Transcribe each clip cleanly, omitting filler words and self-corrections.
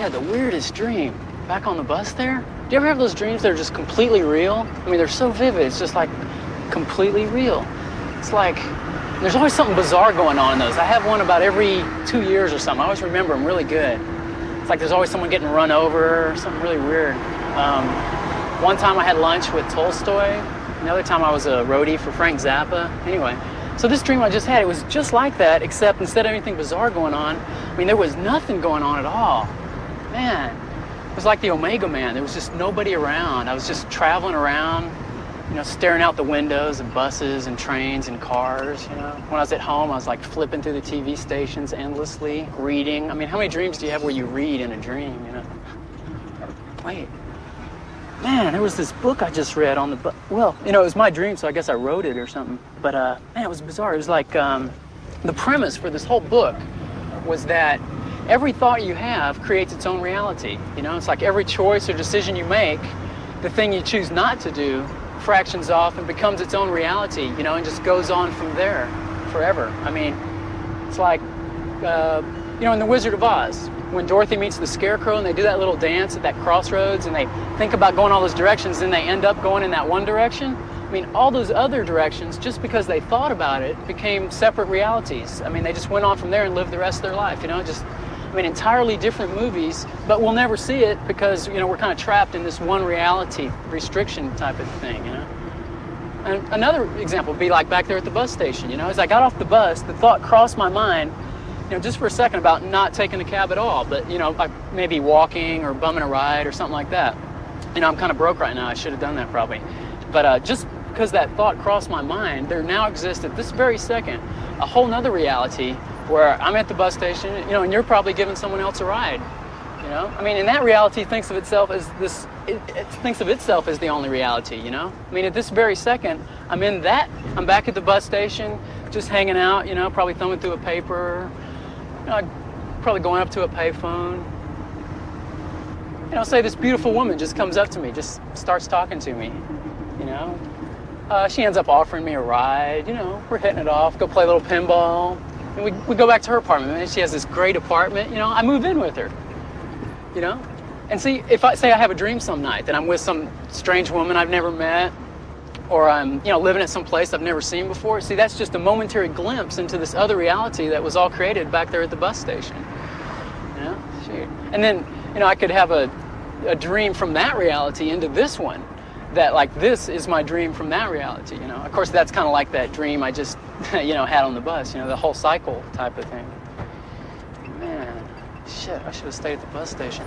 had the weirdest dream back on the bus there. Do you ever have those dreams that are just completely real? I mean, they're so vivid. It's just like completely real. It's like there's always something bizarre going on in those. I have one about every 2 years or something. I always remember them really good. It's like there's always someone getting run over or something really weird. One time I had lunch with Tolstoy. Another time I was a roadie for Frank Zappa. Anyway, so this dream I just had, it was just like that, except instead of anything bizarre going on, I mean, there was nothing going on at all. Man, it was like the Omega Man. There was just nobody around. I was just traveling around, you know, staring out the windows of buses and trains and cars, you know. When I was at home, I was like flipping through the TV stations endlessly, reading. I mean, how many dreams do you have where you read in a dream, you know? Wait. Man, there was this book I just read on the well, you know, it was my dream, so I guess I wrote it or something. But, man, it was bizarre. It was like the premise for this whole book was that every thought you have creates its own reality. You know, it's like every choice or decision you make, the thing you choose not to do fractions off and becomes its own reality, you know, and just goes on from there forever. I mean, it's like, you know, in The Wizard of Oz, when Dorothy meets the Scarecrow and they do that little dance at that crossroads and they think about going all those directions and they end up going in that one direction. I mean, all those other directions, just because they thought about it, became separate realities. I mean, they just went on from there and lived the rest of their life, you know, just, I mean, entirely different movies, but we'll never see it because, you know, we're kind of trapped in this one reality restriction type of thing, you know. And another example would be like back there at the bus station, you know, as I got off the bus, the thought crossed my mind, you know, just for a second about not taking a cab at all, but, you know, like maybe walking or bumming a ride or something like that. You know, I'm kind of broke right now. I should have done that probably. But just because that thought crossed my mind, there now exists at this very second a whole nother reality where I'm at the bus station, you know, and you're probably giving someone else a ride, you know? I mean, and that reality thinks of itself as this, it thinks of itself as the only reality, you know? I mean, at this very second, I'm in that, I'm back at the bus station, just hanging out, you know, probably thumbing through a paper, you know, probably going up to a payphone. You know, say this beautiful woman just comes up to me, just starts talking to me, you know? She ends up offering me a ride, you know, we're hitting it off, go play a little pinball. And we go back to her apartment, and she has this great apartment, you know, I move in with her, you know? And see, if I say I have a dream some night that I'm with some strange woman I've never met, or I'm, you know, living at some place I've never seen before, see, that's just a momentary glimpse into this other reality that was all created back there at the bus station, you know? Shoot. And then, you know, I could have a dream from that reality into this one, that like this is my dream from that reality, you know. Of course, that's kind of like that dream I just, you know, had on the bus, you know, the whole cycle type of thing. Man, shit, I should have stayed at the bus station.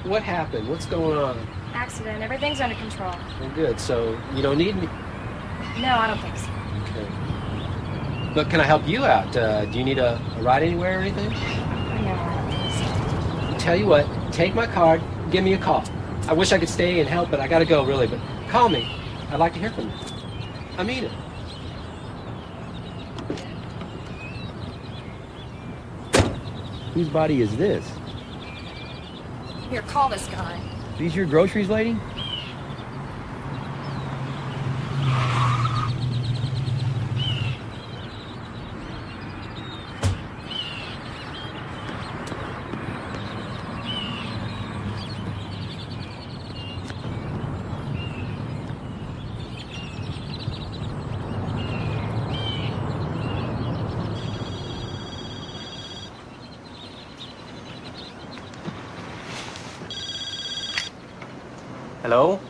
What happened? What's going on? Accident. Everything's under control. Well, good. So you don't need me? No, I don't think so. Okay. But can I help you out? Do you need a ride anywhere or anything? No, I don't think so. Tell you what, take my card, give me a call. I wish I could stay and help, but I gotta go, really. But call me. I'd like to hear from you. I mean it. Whose body is this? Here, call this guy. These your groceries, lady? Hello?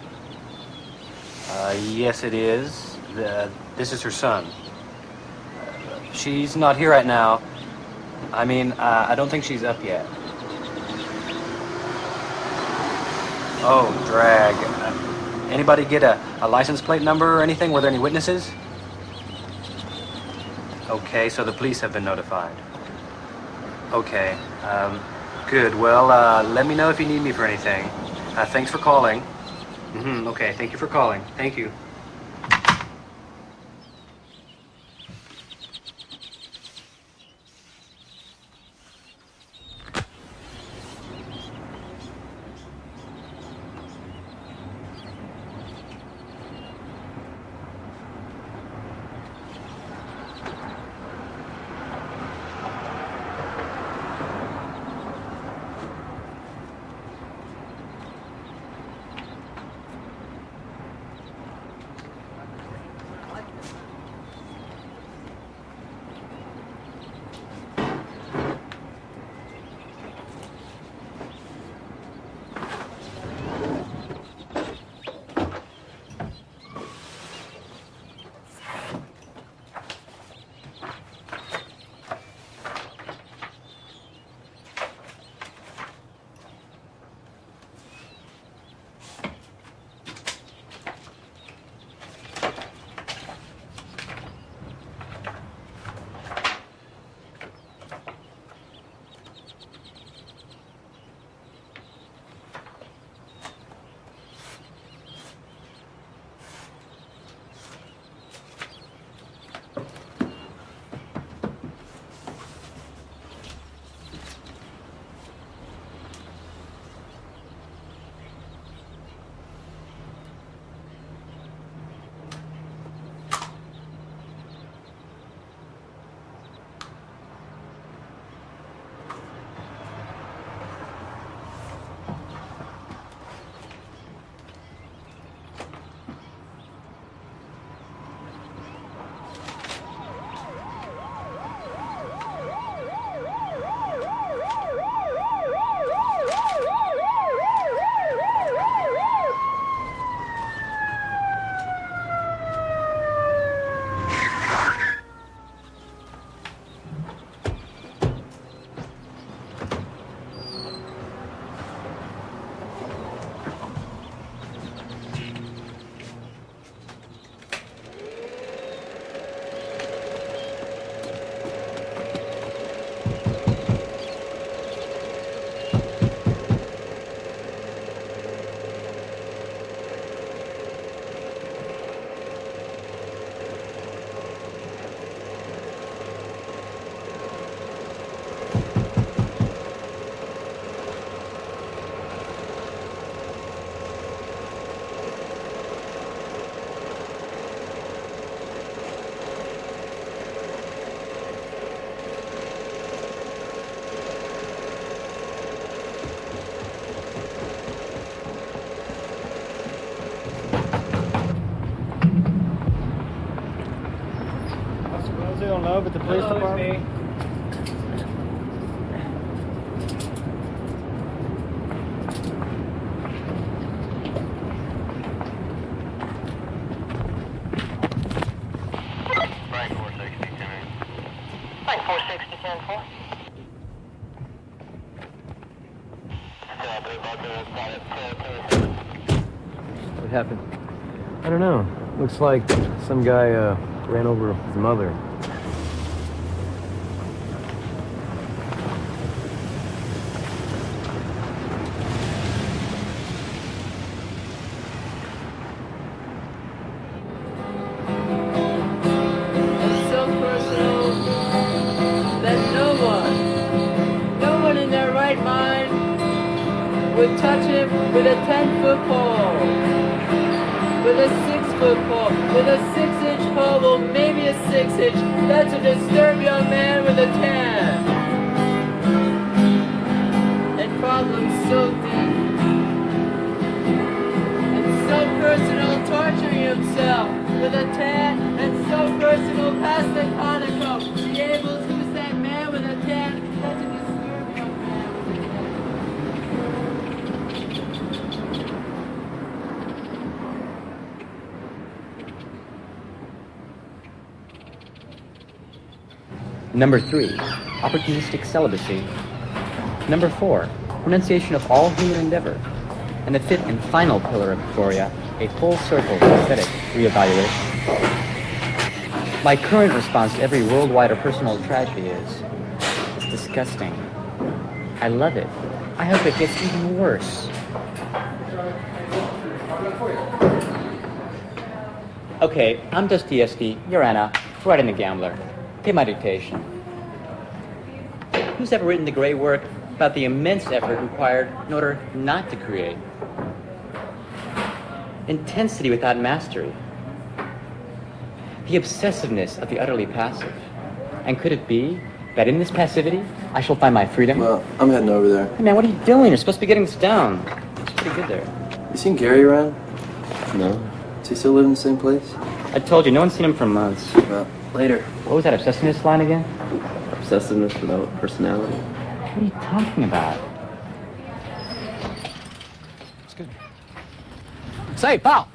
Yes, it is. This is her son. She's not here right now. I mean, I don't think she's up yet. Oh, drag. Anybody get a license plate number or anything? Were there any witnesses? Okay, so the police have been notified. Okay, good. Well, let me know if you need me for anything. Thanks for calling. Okay, thank you for calling. Thank you. Don't know, but the police department. Frank 460, 10. Frank 460, 10-4. What happened? I don't know. Looks like some guy ran over his mother. Would touch him with a 10-foot pole, with a 6-foot pole, with a 6-inch pole, or maybe a 6-inch. That's a disturbed young man with a 10. And problems so deep and so personal, torturing himself with a 10, and so personal, past the conical. Be able to use that man with a 10. That's a disturbed young man with a 10. Number 3, opportunistic celibacy. Number 4, renunciation of all human endeavor. And the 5th and final pillar of Victoria, a full circle aesthetic reevaluation. My current response to every worldwide or personal tragedy is, it's disgusting. I love it. I hope it gets even worse. Okay, I'm Dostoevsky, you're Anna, writing The Gambler. Take my dictation. Who's ever written the great work about the immense effort required in order not to create? Intensity without mastery. The obsessiveness of the utterly passive. And could it be that in this passivity, I shall find my freedom? Well, I'm heading over there. Hey man, what are you doing? You're supposed to be getting this down. It's pretty good there. You seen Gary around? No. Does he still live in the same place? I told you, no one's seen him for months. Well, later. What was that obsessiveness line again? Obsessiveness without personality. What are you talking about? Excuse me. Say, pal,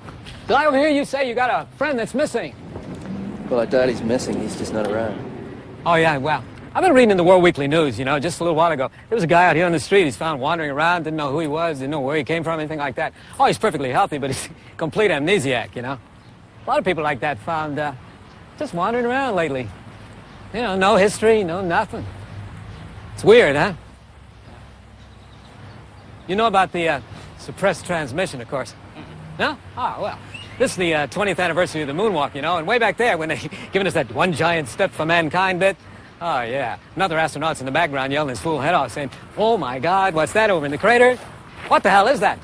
did I overhear you say you got a friend that's missing? Well, I doubt he's missing. He's just not around. Oh, yeah, well, I've been reading in the World Weekly News, just a little while ago. There was a guy out here on the street. He's found wandering around, didn't know who he was, didn't know where he came from, anything like that. Oh, he's perfectly healthy, but he's complete amnesiac, A lot of people like that found just wandering around lately. No history, no nothing. It's weird, huh? You know about the suppressed transmission, of course. No? Oh, well. This is the 20th anniversary of the moonwalk, and way back there when they given us that one giant step for mankind bit. Oh, yeah. Another astronaut's in the background yelling his fool head off, saying, "Oh, my God, what's that over in the crater? What the hell is that?"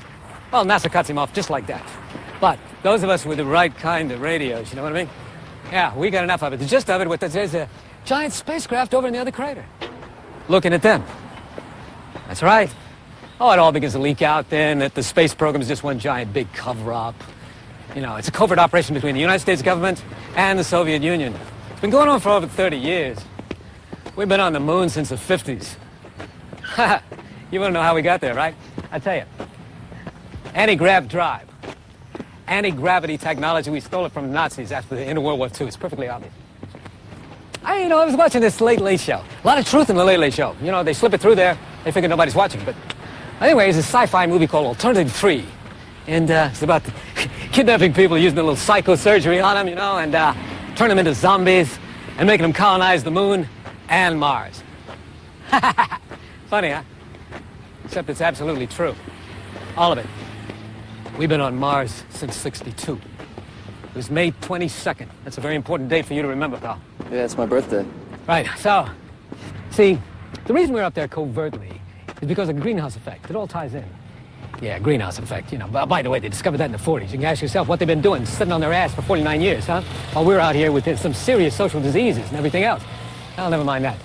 Well, NASA cuts him off just like that. But those of us with the right kind of radios, you know what I mean? Yeah, we got enough of it. The gist of it, there's a giant spacecraft over in the other crater. Looking at them. That's right. Oh, it all begins to leak out then that the space program is just one giant big cover-up. It's a covert operation between the United States government and the Soviet Union. It's been going on for over 30 years. We've been on the moon since the 50s. You want to know how we got there, right? I tell you. Anti-grav drive. Anti-gravity technology. We stole it from the Nazis after the end of World War II. It's perfectly obvious. I was watching this Late Late Show. A lot of truth in the Late Late Show. They slip it through there. They figure nobody's watching. But anyway, it's a sci-fi movie called Alternative 3. And it's about kidnapping people using a little psychosurgery on them, and turn them into zombies and making them colonize the moon and Mars. Funny, huh? Except it's absolutely true. All of it. We've been on Mars since '62. It was May 22nd. That's a very important date for you to remember, pal. Yeah, it's my birthday. Right, so, see, the reason we're up there covertly is because of the greenhouse effect. It all ties in. Yeah, greenhouse effect, By the way, they discovered that in the 40s. You can ask yourself what they've been doing, sitting on their ass for 49 years, huh? While we're out here with some serious social diseases and everything else. Well, never mind that.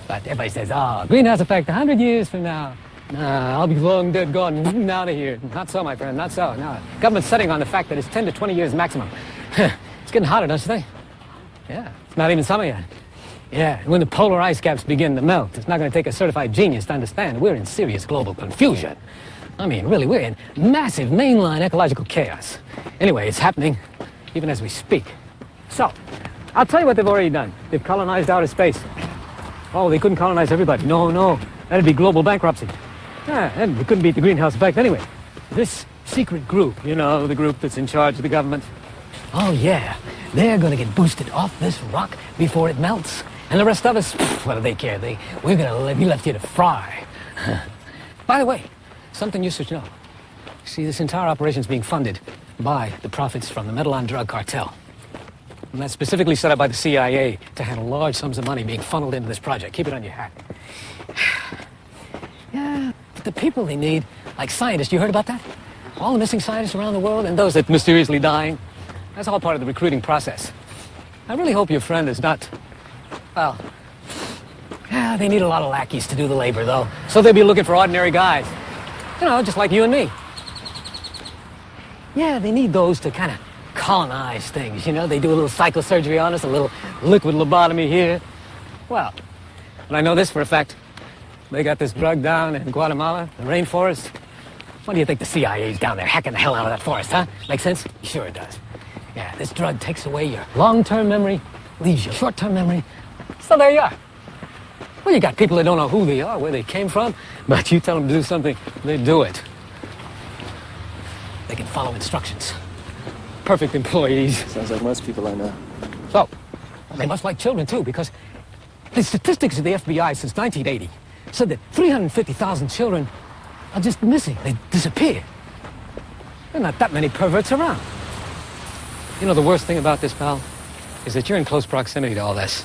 But everybody says, greenhouse effect 100 years from now. Nah, I'll be long dead, gone, out of here. Not so, my friend, not so. No, government's setting on the fact that it's 10 to 20 years maximum. It's getting hotter, don't you think? Yeah, it's not even summer yet. Yeah, and when the polar ice caps begin to melt, it's not going to take a certified genius to understand we're in serious global confusion. I mean, really, we're in massive mainline ecological chaos. Anyway, it's happening even as we speak. So, I'll tell you what they've already done. They've colonized outer space. Oh, they couldn't colonize everybody. No, that'd be global bankruptcy. Yeah, and we couldn't beat the greenhouse effect anyway. This secret group, the group that's in charge of the government. Oh, yeah, they're going to get boosted off this rock before it melts. And the rest of us, what do they care? We're going to be left here to fry. By the way, something you should know. See, this entire operation is being funded by the profits from the metal on drug cartel. And that's specifically set up by the CIA to handle large sums of money being funneled into this project. Keep it on your hat. Yeah, but the people they need, like scientists, you heard about that? All the missing scientists around the world and those that mysteriously dying. That's all part of the recruiting process. I really hope your friend is not, well, yeah, they need a lot of lackeys to do the labor, though. So they'll be looking for ordinary guys. Just like you and me. Yeah, they need those to kind of colonize things, They do a little psychosurgery on us, a little liquid lobotomy here. Well, but I know this for a fact. They got this drug down in Guatemala, the rainforest. What do you think the CIA's down there hacking the hell out of that forest, huh? Make sense? Sure it does. Yeah, this drug takes away your long-term memory, leaves you short-term memory. So there you are. Well, you got people that don't know who they are, where they came from, but you tell them to do something, they do it. They can follow instructions. Perfect employees. Sounds like most people I know. So, they must like children, too, because the statistics of the FBI since 1980 said that 350,000 children are just missing. They disappear. There are not that many perverts around. You know, the worst thing about this, pal, is that you're in close proximity to all this.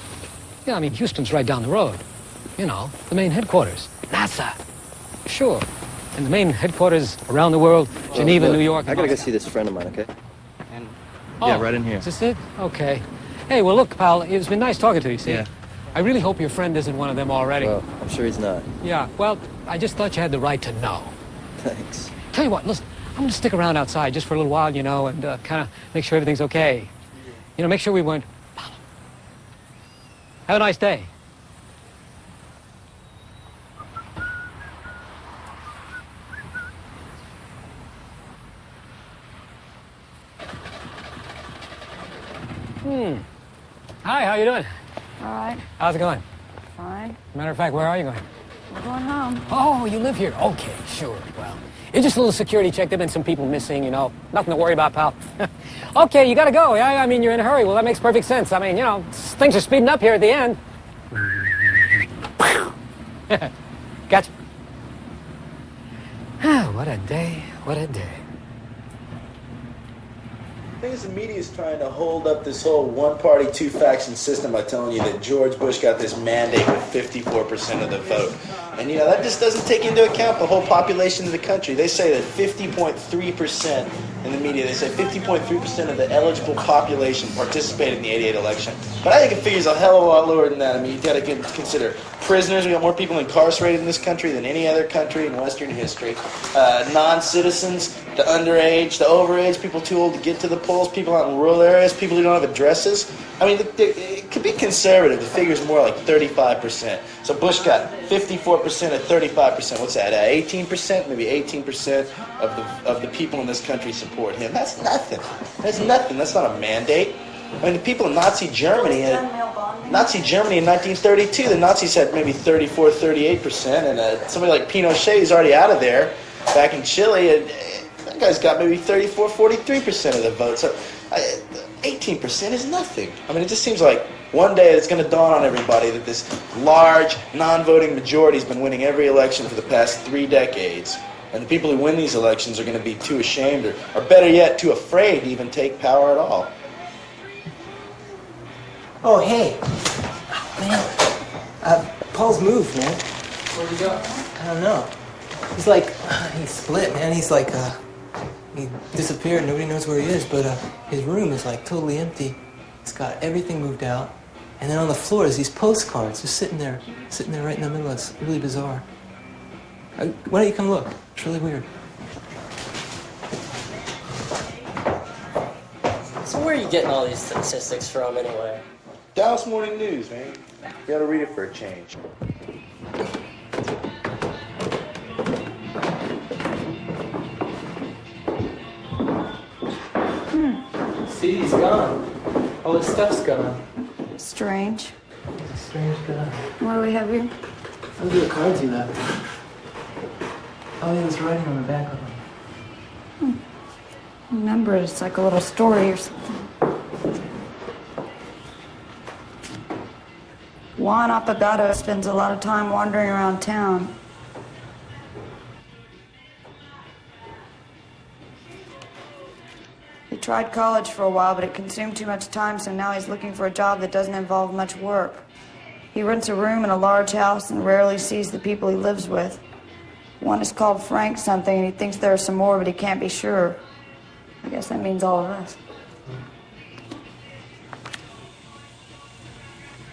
Yeah, I mean, Houston's right down the road. You know, the main headquarters. NASA. Sure. And the main headquarters around the world, Geneva, look, New York. I gotta go see this friend of mine, okay? And, yeah, right in here. Is this it? Okay. Hey, well, look, pal, it's been nice talking to you, see? Yeah. I really hope your friend isn't one of them already. Well, I'm sure he's not. Yeah, well, I just thought you had the right to know. Thanks. Tell you what, listen, I'm going to stick around outside just for a little while, you know, and kind of make sure everything's okay. You know, make sure we weren't... Have a nice day. Hi, how you doing? All right, How's it going? fine. Matter of fact, where are you going? We're going home. Oh, you live here? Okay, sure. Well, it's just a little security check. There've been some people missing, you know. Nothing to worry about, pal. Okay, you gotta go. Yeah, I mean, you're in a hurry. Well, that makes perfect sense. I mean, you know, things are speeding up here at the end. Gotcha. What a day, what a day. The thing is, the media is trying to hold up this whole one-party, two-faction system by telling you that George Bush got this mandate with 54% of the vote. And, you know, that just doesn't take into account the whole population of the country. They say that 50.3% in the media, they say 50.3% of the eligible population participated in the 88 election. But I think it figures a hell of a lot lower than that. I mean, you've got to consider prisoners. We got more people incarcerated in this country than any other country in Western history. Non-citizens, the underage, the overage, people too old to get to the polls, people out in rural areas, people who don't have addresses. I mean, it could be conservative. The figure's more like 35%. So Bush got 54% of 35%. What's that? 18%, maybe 18% of the people in this country support him. That's nothing. That's nothing. That's not a mandate. I mean, the people in Nazi Germany in 1932, the Nazis had maybe 34, 38%, and somebody like Pinochet is already out of there back in Chile, and that guy's got maybe 34, 43% of the vote. So 18% is nothing. I mean, it just seems like one day it's going to dawn on everybody that this large non-voting majority has been winning every election for the past 3 decades. And the people who win these elections are going to be too ashamed, or better yet, too afraid to even take power at all. Oh, hey. Man. Paul's moved, man. Where'd he go? I don't know. He's like, he's split, man. He's like, he disappeared. Nobody knows where he is, but his room is like totally empty. It's got everything moved out. And then on the floor is these postcards just sitting there right in the middle. It's really bizarre. Why don't you come look? It's really weird. So where are you getting all these statistics from anyway? Dallas Morning News, man. You gotta read it for a change. See, he's gone. All his stuff's gone. Strange. He's a strange guy. What do we have here? Those are the cards he left. Oh, he was writing on the back of them. Remember, it's like a little story or something. Juan Apagado spends a lot of time wandering around town. He tried college for a while, but it consumed too much time, so now he's looking for a job that doesn't involve much work. He rents a room in a large house and rarely sees the people he lives with. One is called Frank something, and he thinks there are some more, but he can't be sure. I guess that means all of us.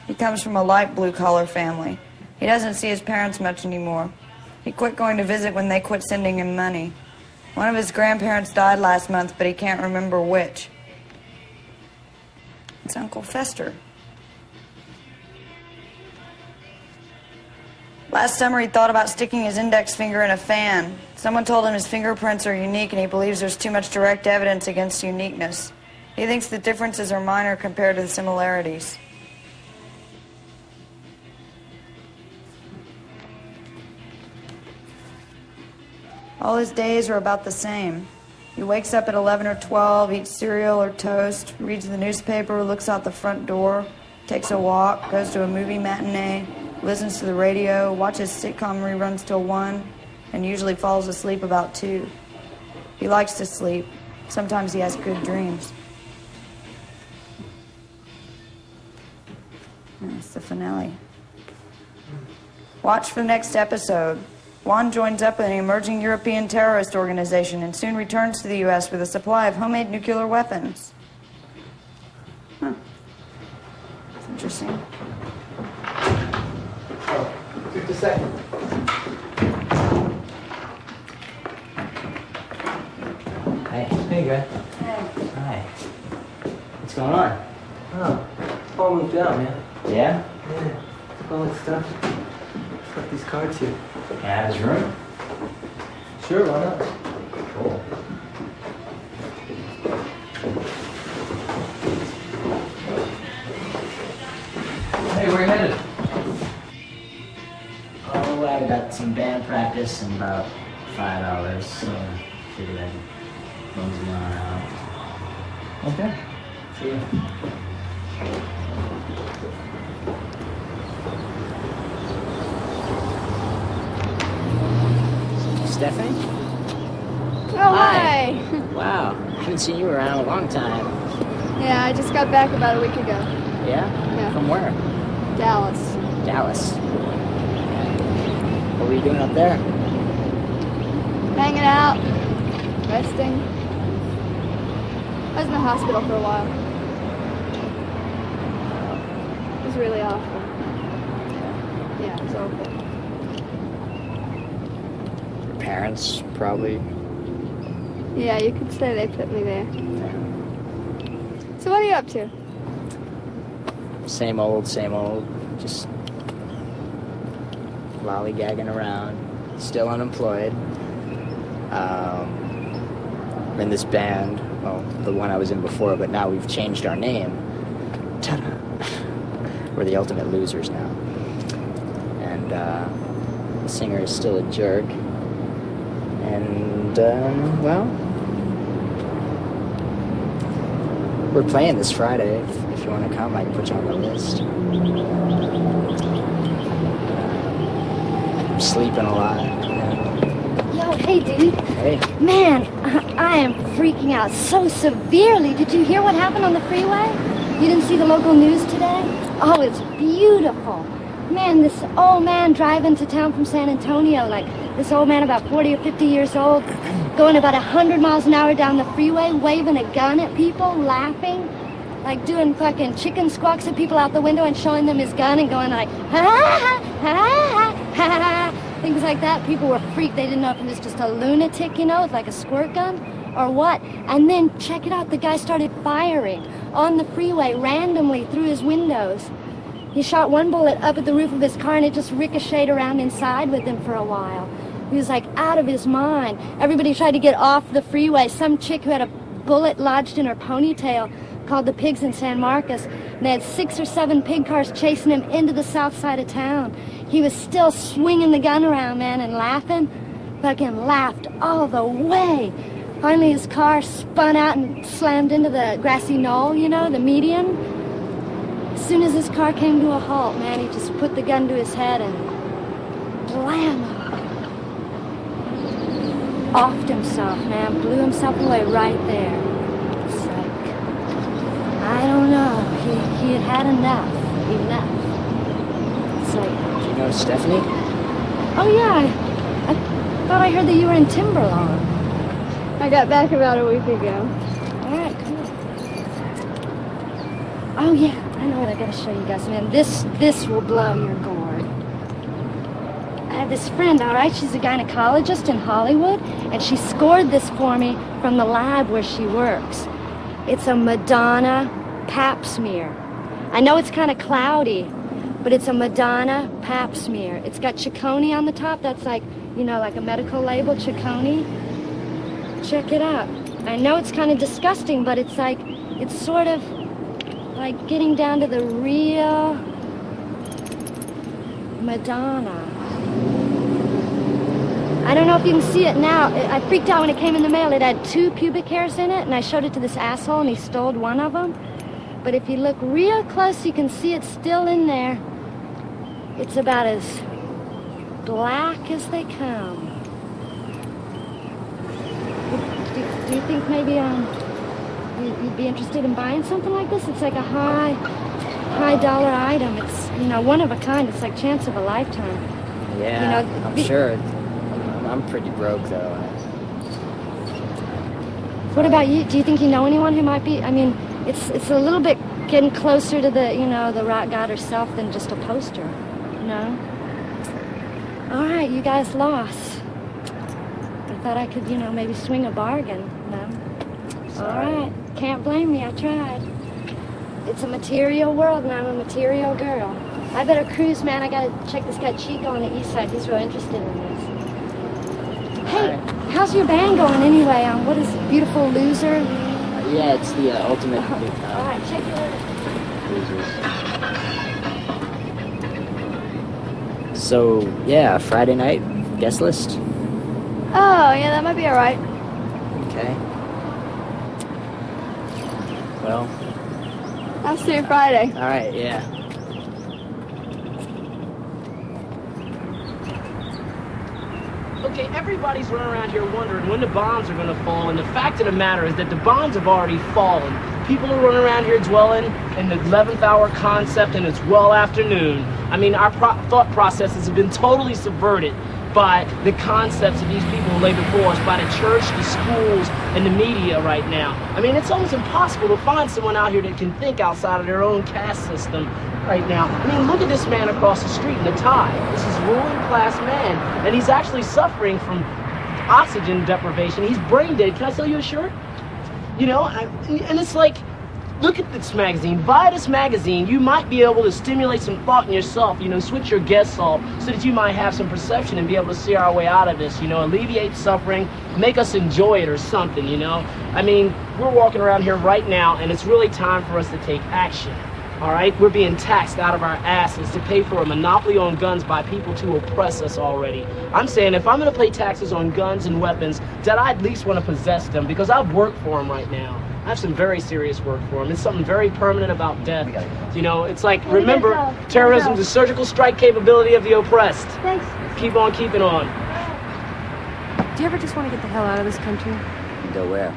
He comes from a light blue-collar family. He doesn't see his parents much anymore. He quit going to visit when they quit sending him money. One of his grandparents died last month, but he can't remember which. It's Uncle Fester. Last summer, he thought about sticking his index finger in a fan. Someone told him his fingerprints are unique, and he believes there's too much direct evidence against uniqueness. He thinks the differences are minor compared to the similarities. All his days are about the same. He wakes up at 11 or 12, eats cereal or toast, reads the newspaper, looks out the front door, takes a walk, goes to a movie matinee, listens to the radio, watches sitcom reruns till 1, and usually falls asleep about 2. He likes to sleep. Sometimes he has good dreams. That's the finale. Watch for the next episode. Juan joins up with an emerging European terrorist organization and soon returns to the U.S. with a supply of homemade nuclear weapons. Huh. That's interesting. Oh, just a second. Hey. Hey, guy. Hey. Hi. What's going on? Oh, Paul moved out, man. Yeah? Yeah. Took all his stuff. Just left these cards here. Can I have his room? Sure, why not? Cool. Hey, where you headed? Oh, I got some band practice in about 5 hours, so figured I'd mosey on out. Okay. See you. Stephanie? Oh, hi. Wow, haven't seen you around in a long time. Yeah, I just got back about a week ago. Yeah? Yeah. From where? Dallas. Dallas. What were you doing up there? Hanging out. Resting. I was in the hospital for a while. It was really awful. Yeah, it was awful. Your parents, probably. Yeah, you could say they put me there. So what are you up to? Same old, just lollygagging around, still unemployed. I'm in this band, well, the one I was in before, but now we've changed our name. Ta-da. We're the Ultimate Losers now. And the singer is still a jerk. And, well, we're playing this Friday. If you want to come, I can put you on the list. I'm sleeping a lot. Yo, hey, dude. Hey. Man, I am freaking out so severely. Did you hear what happened on the freeway? You didn't see the local news today? Oh, it's beautiful. Man, this old man driving to town from San Antonio, like this old man about 40 or 50 years old, going about 100 miles an hour down the freeway, waving a gun at people, laughing, like doing fucking chicken squawks at people out the window and showing them his gun and going like, ha ha ha ha ha ha, things like that. People were freaked. They didn't know if he was just a lunatic, you know, with like a squirt gun or what. And then, check it out, the guy started firing on the freeway randomly through his windows. He shot one bullet up at the roof of his car and it just ricocheted around inside with him for a while. He was like out of his mind. Everybody tried to get off the freeway. Some chick who had a bullet lodged in her ponytail called the pigs in San Marcos. And they had 6 or 7 pig cars chasing him into the south side of town. He was still swinging the gun around, man, and laughing. Fucking laughed all the way. Finally his car spun out and slammed into the grassy knoll, you know, the median. As soon as his car came to a halt, man, he just put the gun to his head and blam! Offed himself, man, blew himself away right there. It's like, I don't know, he had had enough. It's like... Do you know Stephanie? Oh yeah, I thought I heard that you were in Timberlawn. I got back about a week ago. Alright, cool. Oh yeah, I know what I gotta show you guys, man. This will blow your gourd. I have this friend, all right? She's a gynecologist in Hollywood, and she scored this for me from the lab where she works. It's a Madonna pap smear. I know it's kind of cloudy, but it's a Madonna pap smear. It's got Ciccone on the top. That's like, you know, like a medical label, Ciccone. Check it out. I know it's kind of disgusting, but it's like, it's sort of like getting down to the real Madonna. I don't know if you can see it now. I freaked out when it came in the mail. It had 2 pubic hairs in it, and I showed it to this asshole, and he stole one of them. But if you look real close, you can see it's still in there. It's about as black as they come. Do you think maybe you'd be interested in buying something like this? It's like a high dollar item. It's, you know, one of a kind. It's like chance of a lifetime. Yeah, you know, I'm sure. I'm pretty broke, though. What about you? Do you think you know anyone who might be? I mean, it's a little bit getting closer to the, you know, the rock god herself than just a poster. No? All right, you guys lost. I thought I could, you know, maybe swing a bargain. No? All right. Can't blame me. I tried. It's a material world, and I'm a material girl. I better cruise, man. I gotta check this guy Chico on the east side. He's real interested in this. Hey, how's your band going anyway? What is it, Beautiful Loser? Yeah, it's the ultimate. All right, check it Losers. So, yeah, Friday night, guest list? Oh, yeah, that might be all right. Okay. Well. I'll see you Friday. All right, yeah. Okay, everybody's running around here wondering when the bombs are going to fall, and the fact of the matter is that the bombs have already fallen. People are running around here dwelling in the 11th hour concept, and it's well afternoon. I mean, our thought processes have been totally subverted by the concepts of these people who lay before us, by the church, the schools, and the media right now. I mean, it's almost impossible to find someone out here that can think outside of their own caste system right now. I mean, look at this man across the street in the tie. This is a ruling class man, and he's actually suffering from oxygen deprivation. He's brain dead. Can I sell you a shirt? You know, and it's like, look at this magazine. Buy this magazine. You might be able to stimulate some thought in yourself, you know, switch your guests off so that you might have some perception and be able to see our way out of this, you know, alleviate suffering, make us enjoy it or something, you know. I mean, we're walking around here right now, and it's really time for us to take action. All right, we're being taxed out of our asses to pay for a monopoly on guns by people to oppress us already. I'm saying if I'm going to pay taxes on guns and weapons, that I at least want to possess them, because I've worked for them right now. I have some very serious work for them. It's something very permanent about death. You know, it's like, remember, terrorism is the surgical strike capability of the oppressed. Thanks. Keep on keeping on. Do you ever just want to get the hell out of this country? Go where?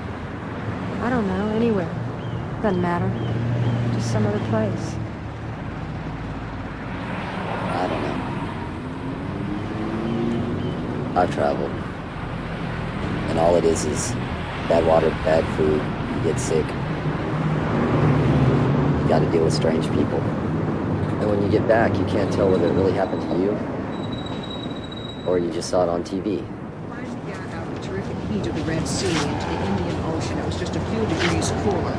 I don't know, anywhere. Doesn't matter. Just some other place. I don't know. I've traveled. And all it is bad water, bad food, you get sick. You gotta deal with strange people. And when you get back, you can't tell whether it really happened to you or you just saw it on TV. Finally got out of the terrific heat of the Red Sea into the Indian Ocean. It was just a few degrees cooler.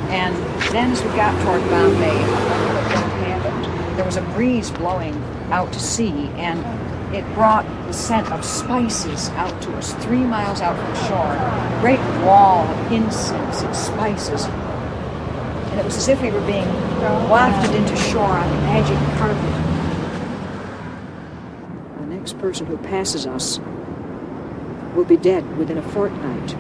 And then as we got toward Bombay, I wonder what happened. There was a breeze blowing out to sea, and it brought the scent of spices out to us, 3 miles out from shore. A great wall of incense and spices. And it was as if we were being wafted into shore on a magic carpet. The next person who passes us will be dead within a fortnight.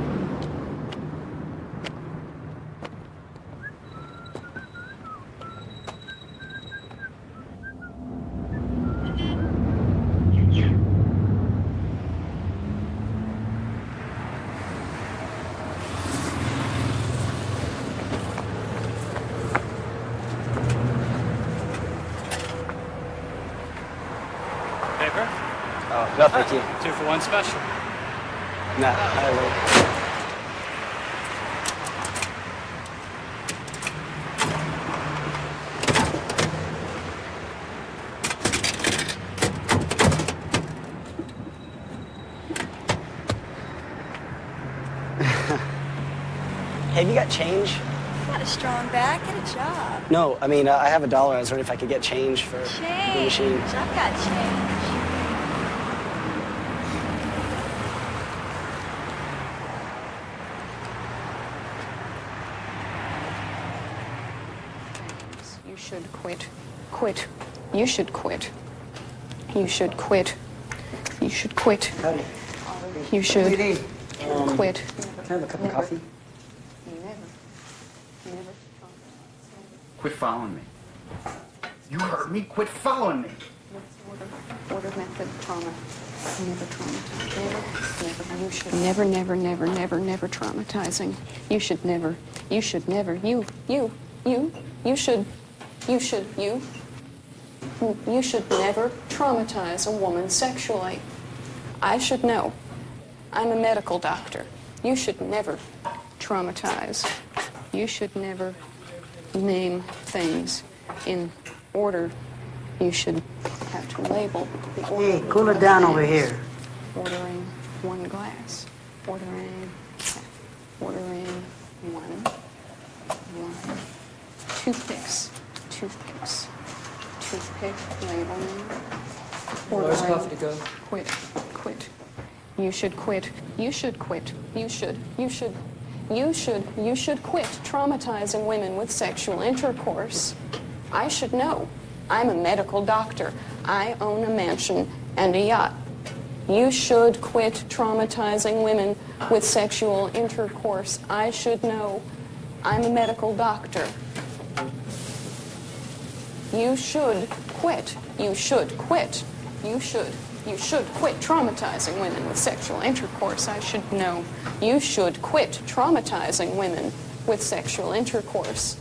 No, thank you. 2 for 1 special. Nah, I will. Have you got change? Got a strong back, get a job. No, I mean, I have $1. I was wondering if I could get change for the machine. I've got change. You should quit. Quit. You should quit. You should quit. You You should quit. Howdy. You should What do you need? quit. Can I have a cup of coffee? Quit following me. You heard me. Quit following me. Order method trauma. Never traumatize. Never. You should never, never, never, never, never traumatizing. You should never. You should never. You should. You should never traumatize a woman sexually. I should know. I'm a medical doctor. You should never traumatize. You should never name things in order. You should have to label the order. Hey, cool it down over here. Ordering one glass. Ordering one toothpicks. Toothpick, labeling. Where's coffee to go? Quit. You should quit. You should quit. You should quit traumatizing women with sexual intercourse. I should know. I'm a medical doctor. I own a mansion and a yacht. You should quit traumatizing women with sexual intercourse. I should know. I'm a medical doctor. You should quit. You should quit. You should quit traumatizing women with sexual intercourse. I should know. You should quit traumatizing women with sexual intercourse.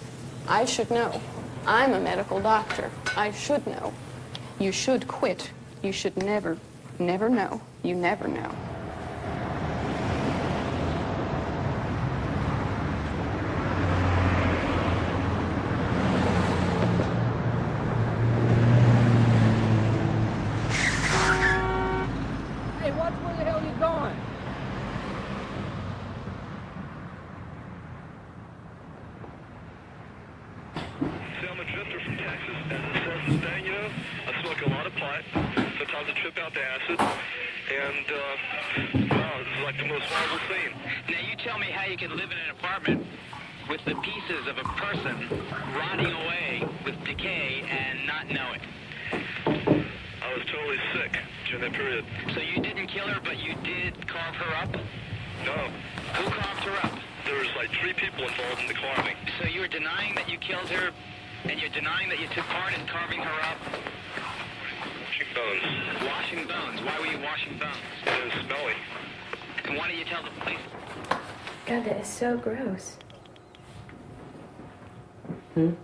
I should know. I'm a medical doctor. I should know. You should quit. You should never know. You never know. Hey, where the hell are you going? I'm a drifter from Texas, and it says the thing, you know, I smoke a lot of pot. Sometimes I trip out to acid, and, wow, this is like the most horrible scene. Now you tell me how you can live in an apartment with the pieces of a person rotting away with decay and not know it. I was totally sick during that period. So you didn't kill her, but you did carve her up? No. Who carved her up? There was like 3 people involved in the carving. So you were denying that you killed her, and you're denying that you took part in carving her up? Washing bones. Washing bones? Why were you washing bones? It was smelly. And why didn't you tell the police? God, that is so gross. I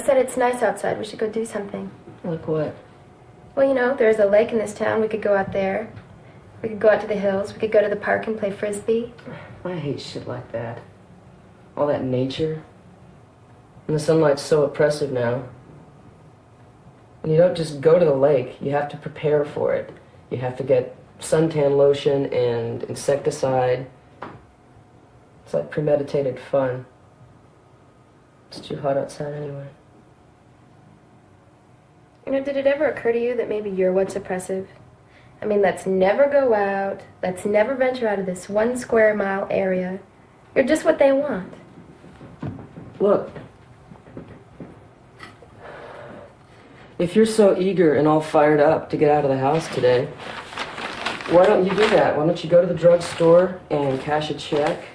said it's nice outside. We should go do something. Like what? Well, you know, there's a lake in this town. We could go out there. We could go out to the hills. We could go to the park and play frisbee. I hate shit like that. All that nature. And the sunlight's so oppressive now. And you don't just go to the lake. You have to prepare for it. You have to get suntan lotion and insecticide. It's like premeditated fun. It's too hot outside anyway. You know, did it ever occur to you that maybe you're what's oppressive? I mean, let's never go out. Let's never venture out of this 1 square mile area. You're just what they want. Look. If you're so eager and all fired up to get out of the house today, why don't you do that? Why don't you go to the drugstore and cash a check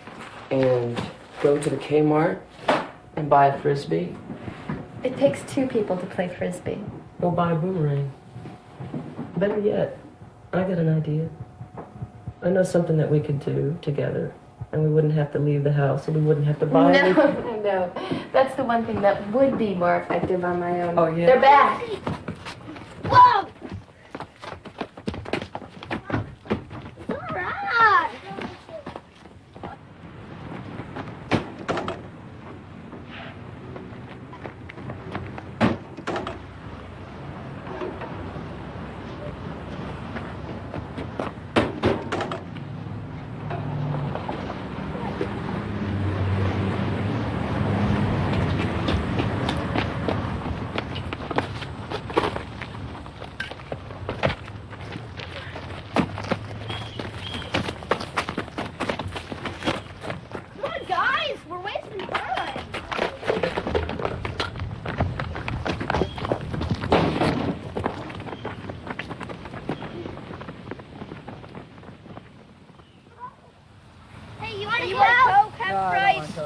and go to the Kmart and buy a frisbee? It takes 2 people to play frisbee. Or buy a boomerang. Better yet, I got an idea. I know something that we could do together, and we wouldn't have to leave the house, and we wouldn't have to buy anything. No. That's the one thing that would be more effective on my own. Oh, yeah? They're back. Whoa! All right.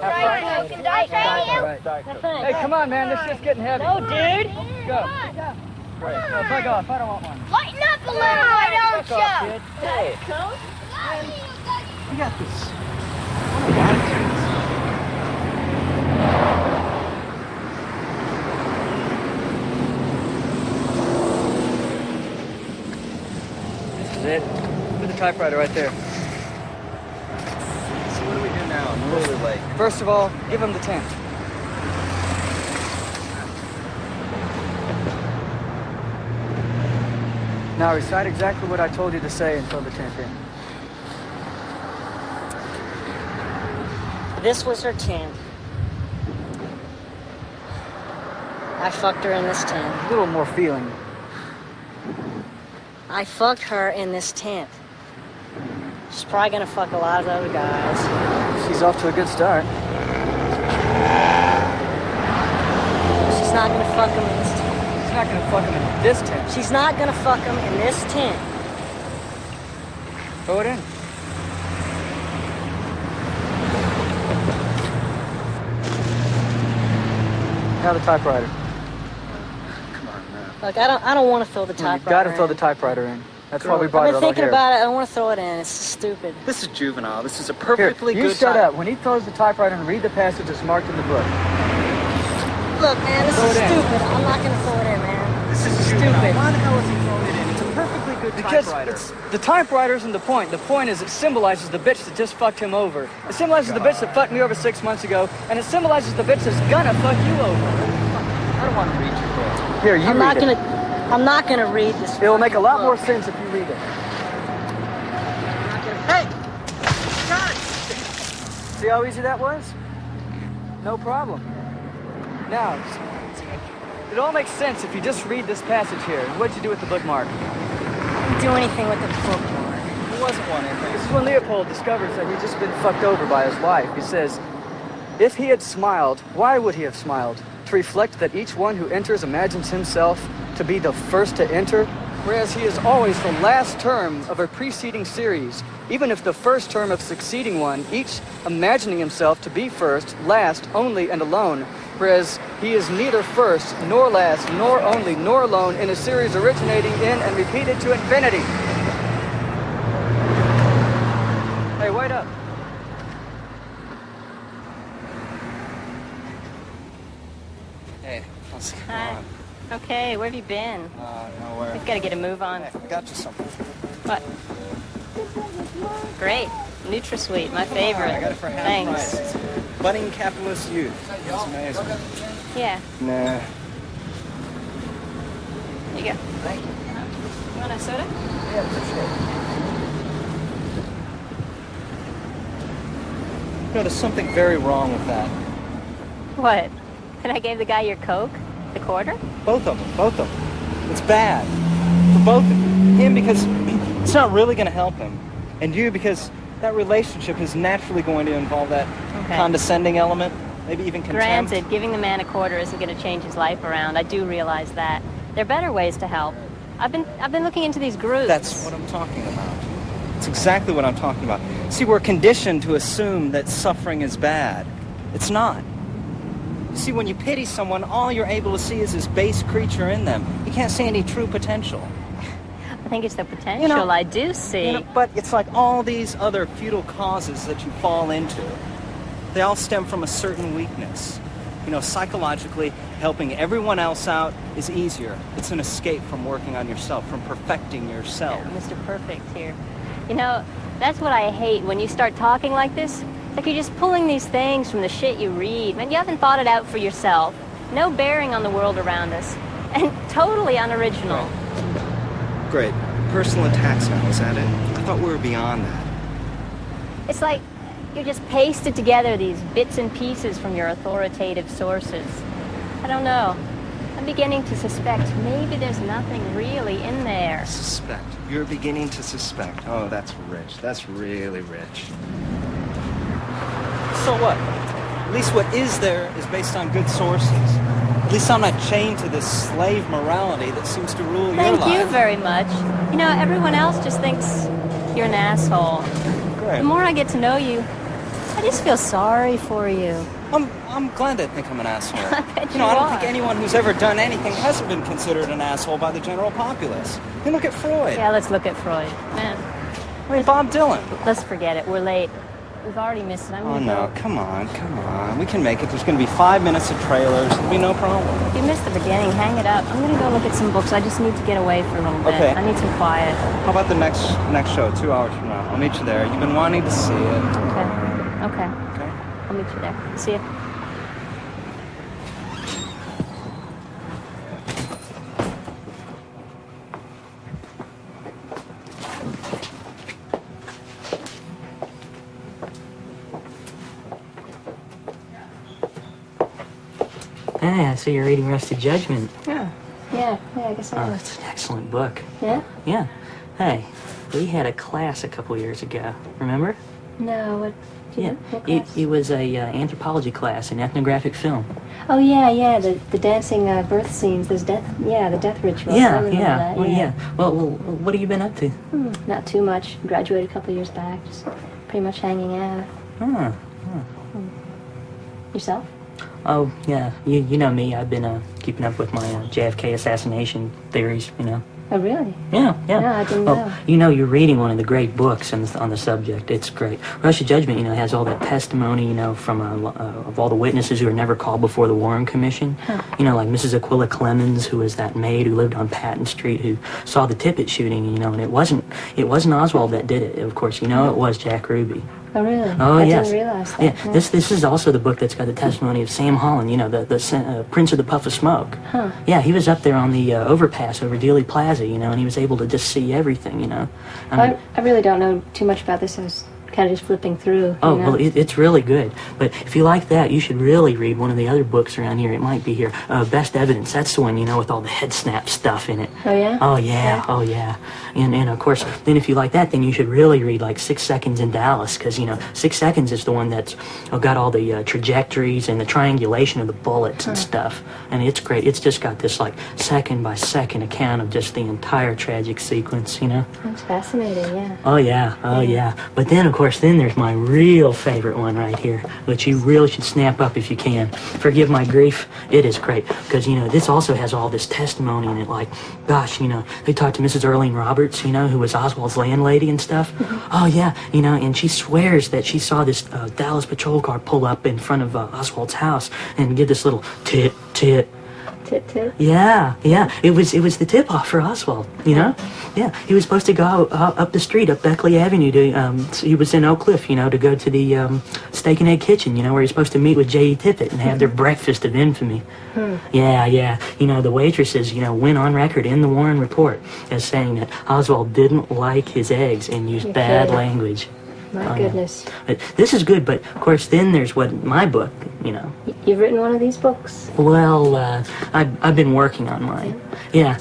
Hey, come on, man. This shit's getting heavy. No, dude. Go. Great. No, fuck off. I don't want one. Lighten up a little, why don't Fuck off, kid. Hey. You got this. This is it. Put the typewriter right there. So what do we do now? I'm really late. First of all, give him the tent. Now recite exactly what I told you to say and fill the tent in. This was her tent. I fucked her in this tent. A little more feeling. I fucked her in this tent. She's probably gonna fuck a lot of other guys. She's off to a good start. She's not gonna fuck him in this tent. She's not gonna fuck him in this tent. She's not gonna fuck him in this tent. Throw it in. Now the typewriter. Look, I don't want to throw the typewriter. You've got to throw the typewriter in. That's why we brought I've it been all thinking here. about it. I don't want to throw it in. It's stupid. This is juvenile. This is a perfectly Here, good you shut time. up. When he throws the typewriter and read the passage that's marked in the book. Look, man, this Throw is it in. stupid. I'm not going to throw it in, man. This is stupid. Why the hell is he throwing it in? It's a perfectly good Because typewriter. the typewriter isn't the point. The point is it symbolizes the bitch that just fucked him over. It symbolizes the bitch that fucked me over 6 months ago, and it symbolizes the bitch that's gonna fuck you over. I don't want to read your book. Here, you read it. I'm not gonna read this. It will make a lot more sense if you read it. Hey! Got it! See how easy that was? No problem. Now, it all makes sense if you just read this passage here. What'd you do with the bookmark? Didn't do anything with the bookmark. There wasn't one in there. This is when Leopold discovers that he's just been fucked over by his wife. He says, if he had smiled, why would he have smiled? To reflect that each one who enters imagines himself to be the first to enter, whereas he is always the last term of a preceding series, even if the first term of succeeding one, each imagining himself to be first, last, only, and alone, whereas he is neither first, nor last, nor only, nor alone in a series originating in and repeated to infinity. Hey, wait up. Hey, how's it going? Hi. Okay, where have you been? Nowhere. We've got to get a move on. Hey, got you something. What? Great. NutraSweet, my favorite. I got it for half Thanks. price. Budding capitalist youth. It's amazing. Yeah, Nah. here you go. Thank you. You want a soda? Yeah, for sure. You know, there's something very wrong with that. What? And I gave the guy your Coke? The quarter? Both of them. Both of them. It's bad. For both of you. Him because it's not really going to help him. And you because that relationship is naturally going to involve that condescending element. Maybe even contempt. Granted, giving the man a quarter isn't going to change his life around. I do realize that. There are better ways to help. I've been looking into these groups. That's what I'm talking about. It's exactly what I'm talking about. See, we're conditioned to assume that suffering is bad. It's not. You see, when you pity someone, all you're able to see is this base creature in them. You can't see any true potential. I think it's the potential I do see. But it's like all these other futile causes that you fall into. They all stem from a certain weakness. You know, psychologically, helping everyone else out is easier. It's an escape from working on yourself, from perfecting yourself. Yeah, Mr. Perfect here. You know, that's what I hate when you start talking like this. It's like you're just pulling these things from the shit you read. Man, you haven't thought it out for yourself. No bearing on the world around us. And totally unoriginal. Great. Personal attacks now, is that it? I thought we were beyond that. It's like you just pasted together these bits and pieces from your authoritative sources. I don't know. I'm beginning to suspect maybe there's nothing really in there. Suspect. You're beginning to suspect. Oh, that's rich. That's really rich. So what? At least what is there is based on good sources. At least I'm not chained to this slave morality that seems to rule your life. Thank you very much. You know, everyone else just thinks you're an asshole. Great. The more I get to know you, I just feel sorry for you. I'm glad they think I'm an asshole. I bet You know, you I don't are. think anyone who's ever done anything hasn't been considered an asshole by the general populace. I mean, look at Freud. Yeah, let's look at Freud. Man, I mean, Bob Dylan. let's forget it. We're late. We've already missed it. I'm Oh, gonna no, go. come on. We can make it. There's going to be 5 minutes of trailers. It'll be no problem. If you missed the beginning, hang it up. I'm gonna go look at some books. I just need to get away for a little bit. Okay. I need some quiet. How about the next show, 2 hours from now? I'll meet you there. You've been wanting to see it. Okay. Okay. I'll meet you there. See ya. Hey, I see you're reading Rusty Judgment. Yeah, I guess I Oh, am. that's an excellent book. Yeah? Yeah. Hey, we had a class a couple years ago. Remember? No, what? Yeah. What It, class? it was a anthropology class in ethnographic film. Oh yeah, the dancing birth scenes. There's death. Yeah, the death ritual. I remember that, Well, yeah. Well, what have you been up to? Not too much. Graduated a couple years back. Just pretty much hanging out. Yourself? Oh, yeah. You know me. I've been keeping up with my JFK assassination theories, you know. Oh really? Yeah. No, I didn't know. You know, you're reading one of the great books on the subject. It's great. Russia Judgment, you know, has all that testimony, you know, from of all the witnesses who were never called before the Warren Commission. Huh. You know, like Mrs. Aquila Clemens, who was that maid who lived on Patton Street, who saw the Tippit shooting, you know, and it wasn't Oswald that did it, of course. You know, it was Jack Ruby. Oh really? Oh, I yes. didn't realize that. Yeah, this is also the book that's got the testimony of Sam Holland, you know, the Prince of the Puff of Smoke. Huh. Yeah, he was up there on the overpass over Dealey Plaza, you know, and he was able to just see everything, you know. I really don't know too much about this. I was kind of just flipping through. Oh, you know? well, it's really good. But if you like that, you should really read one of the other books around here. It might be here. Best Evidence. That's the one, you know, with all the head snap stuff in it. Oh, yeah? Oh, yeah. Oh, yeah. And of course, then if you like that, then you should really read, like, 6 Seconds in Dallas, because, you know, 6 Seconds is the one that's got all the trajectories and the triangulation of the bullets and stuff. And it's great. It's just got this, like, second-by-second account of just the entire tragic sequence, you know? That's fascinating, yeah. Oh, yeah. Oh, yeah. But then, of course, then there's my real favorite one right here, which you really should snap up if you can. Forgive my grief. It is great. Because, you know, this also has all this testimony in it. Like, gosh, you know, they talked to Mrs. Erling Roberts, you know, who was Oswald's landlady and stuff. Oh, yeah. You know, and she swears that she saw this Dallas patrol car pull up in front of Oswald's house and give this little tit. Tit. Yeah. It was the tip-off for Oswald, you know? Yeah, he was supposed to go up the street, up Beckley Avenue to, he was in Oak Cliff, you know, to go to the Steak and Egg Kitchen, you know, where he's supposed to meet with J.E. Tippit and have their breakfast of infamy. Yeah. You know, the waitresses, you know, went on record in the Warren Report as saying that Oswald didn't like his eggs and used bad language. My goodness. But this is good, but of course then there's my book, you know. You've written one of these books? Well, I've been working on mine. Yeah,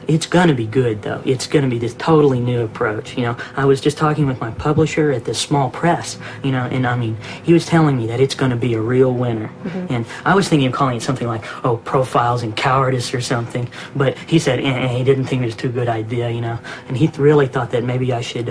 it's gonna be good though. It's gonna be this totally new approach, you know. I was just talking with my publisher at this small press, you know, and I mean, he was telling me that it's gonna be a real winner. And I was thinking of calling it something like, Profiles in Cowardice or something, but he said he didn't think it was a too good idea, you know. And he really thought that maybe I should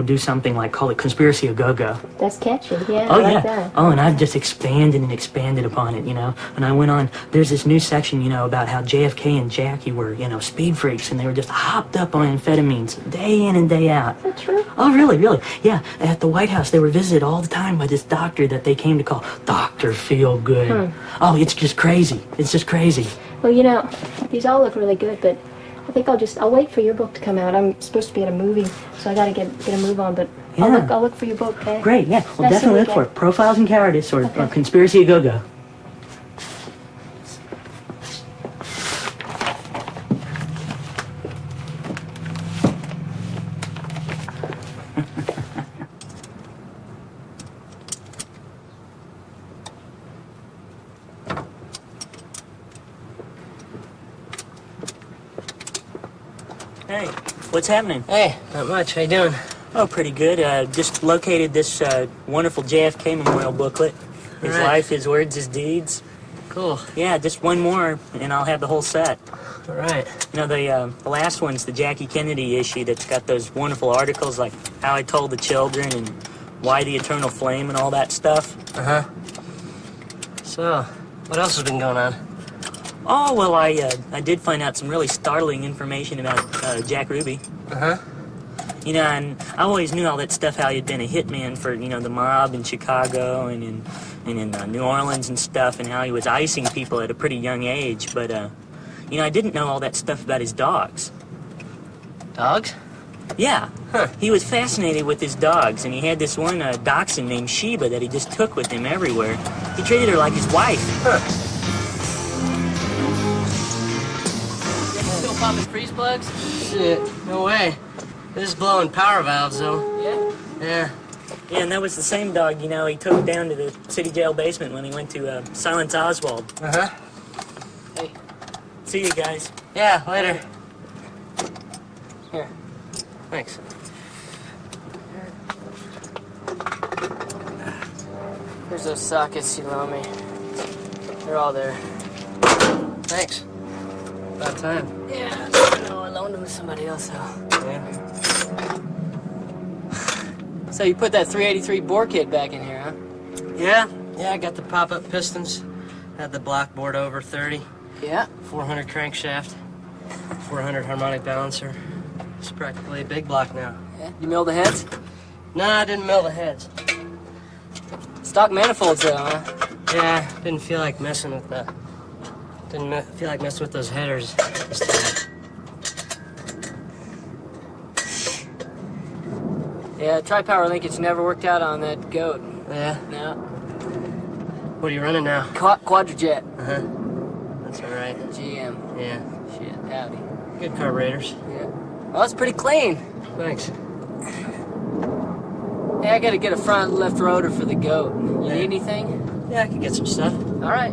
do something like call it Conspiracy a Go-Go. That's catchy, yeah. Oh, I like yeah. that. Oh, and I've just expanded upon it, you know. And I went on, there's this new section, you know, about how JFK and Jackie were, you know, speed freaks, and they were just hopped up on amphetamines day in and day out. Is that true? Oh, really? Yeah. At the White House, they were visited all the time by this doctor that they came to call Dr. Feelgood. Oh, it's just crazy. It's just crazy. Well, you know, these all look really good, but I think I'll wait for your book to come out. I'm supposed to be at a movie, so I gotta get a move on, but Yeah. I'll look for your book, okay? Great, yeah. Well, Nice definitely to look meet for it. Profiles in Cowardice or Conspiracy a Go-Go. Hey, what's happening? Hey, not much. How you doing? Oh, pretty good. Just located this wonderful JFK memorial booklet. His All right. life, his words, his deeds. Cool. Yeah, just one more, and I'll have the whole set. All right. You know, the last one's the Jackie Kennedy issue that's got those wonderful articles like How I Told the Children and why the eternal flame and all that stuff. Uh-huh. So, what else has been going on? Oh, well, I did find out some really startling information about Jack Ruby. Uh-huh. You know, and I always knew all that stuff, how he'd been a hitman for, you know, the mob in Chicago and in New Orleans and stuff, and how he was icing people at a pretty young age. But, you know, I didn't know all that stuff about his dogs. Dogs? Yeah. Huh. He was fascinated with his dogs, and he had this one dachshund named Sheba that he just took with him everywhere. He treated her like his wife. Huh. Still popping freeze plugs? Shit, no way. This is blowing power valves, though. Yeah? Yeah. Yeah, and that was the same dog, you know, he took down to the city jail basement when he went to Silence Oswald. Uh-huh. Hey, see you guys. Yeah, later. Here. Thanks. Here's those sockets you loaned me. They're all there. Thanks. About time. Yeah, I know. I loaned them to somebody else, though. Yeah. So you put that 383 bore kit back in here, huh? Yeah, I got the pop-up pistons. Had the block bored over 30. Yeah. 400 crankshaft. 400 harmonic balancer. It's practically a big block now. Yeah. You mill the heads? No, I didn't mill the heads. Stock manifolds, though, huh? Yeah, didn't feel like messing with the... Didn't feel like messing with those headers this time. Yeah, tri-power linkage never worked out on that goat. Yeah? No. What are you running now? Quadrajet. Uh-huh. That's all right. GM. Yeah. Shit, howdy. Good carburetors. Yeah. Well, it's pretty clean. Thanks. Hey, I gotta get a front left rotor for the goat. You need anything? Yeah, I can get some stuff. All right.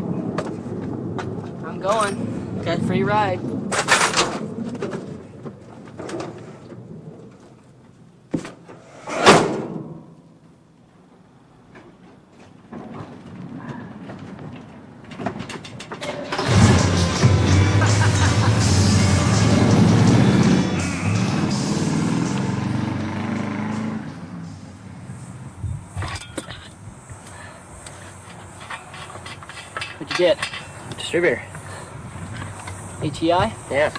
I'm going. Okay. Free ride. What'd you get? Distributor. HEI? Yeah.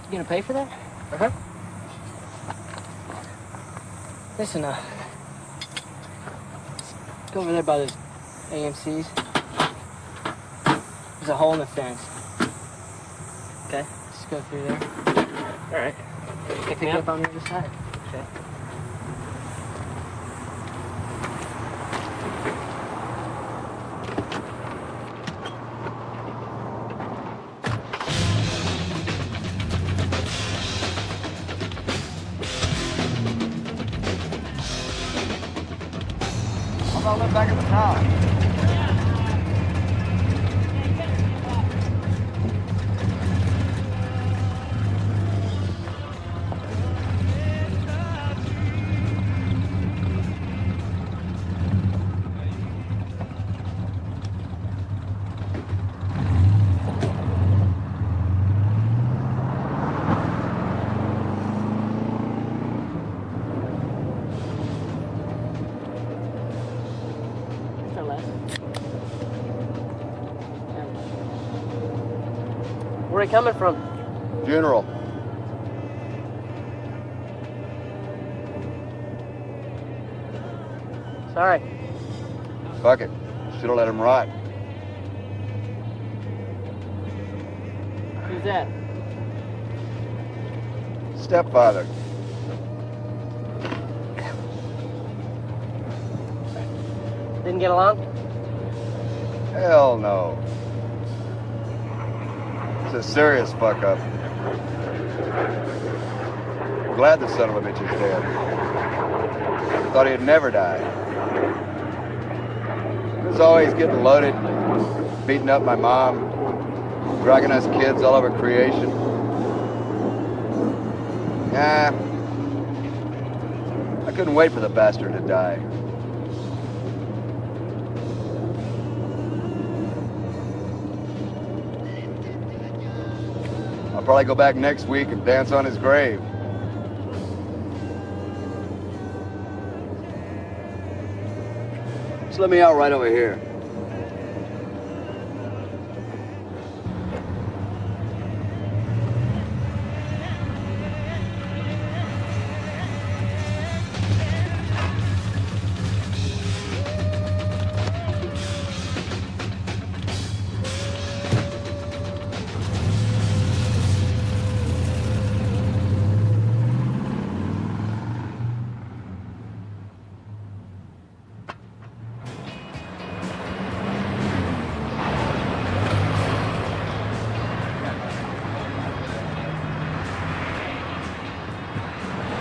You gonna pay for that? Uh-huh. Listen, go over there by those AMCs. There's a hole in the fence. Okay. Just go through there. All right. Pick me up on the other side. Okay. I'll live back in the town. Where are you coming from? Funeral. Sorry. Fuck it. Should've let him rot. Who's that? Stepfather. Didn't get along? Hell no. It's a serious fuck up. Glad the son of a bitch is dead. Thought he'd never die. He was always getting loaded, beating up my mom, dragging us kids all over creation. Nah. I couldn't wait for the bastard to die. probably go back next week and dance on his grave. Just let me out right over here.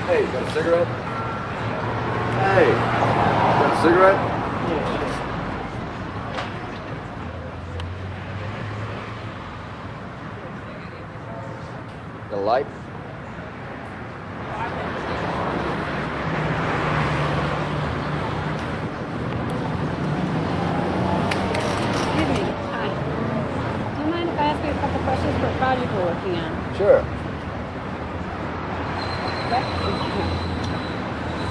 Hey, got a cigarette? Hey, got a cigarette? Got a light? Excuse me. Hi. Do you mind if I ask you a couple questions for a project we're working on? Sure.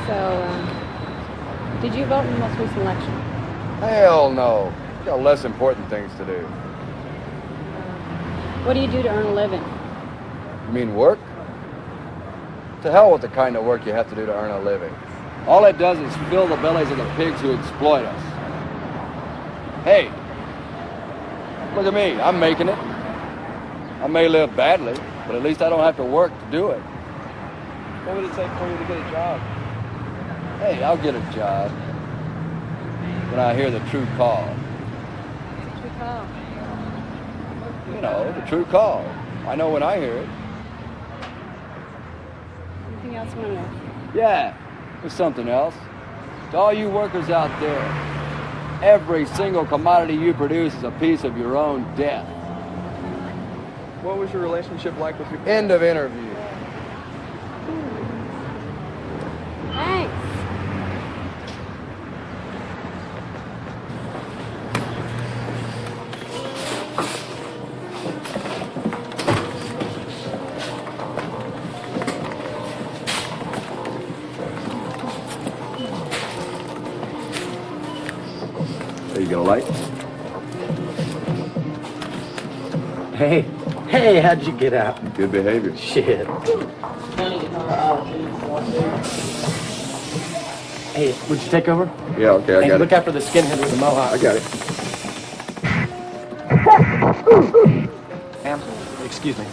So, did you vote in the most recent election? Hell no. Got less important things to do. What do you do to earn a living? You mean work? To hell with the kind of work you have to do to earn a living. All it does is fill the bellies of the pigs who exploit us. Hey, look at me. I'm making it. I may live badly, but at least I don't have to work to do it. What would it take for you to get a job? Hey, I'll get a job when I hear the true call. True call. You know, the true call. I know when I hear it. Anything else you want to know? Yeah, there's something else. To all you workers out there, every single commodity you produce is a piece of your own death. What was your relationship like with your End of interview. Thanks. There you go, light. Hey, how'd you get out? Good behavior. Shit. Hey, would you take over? Yeah, okay, I Hey, got look it. out for the skinhead with the mohawk. I got it. Ma'am, excuse me.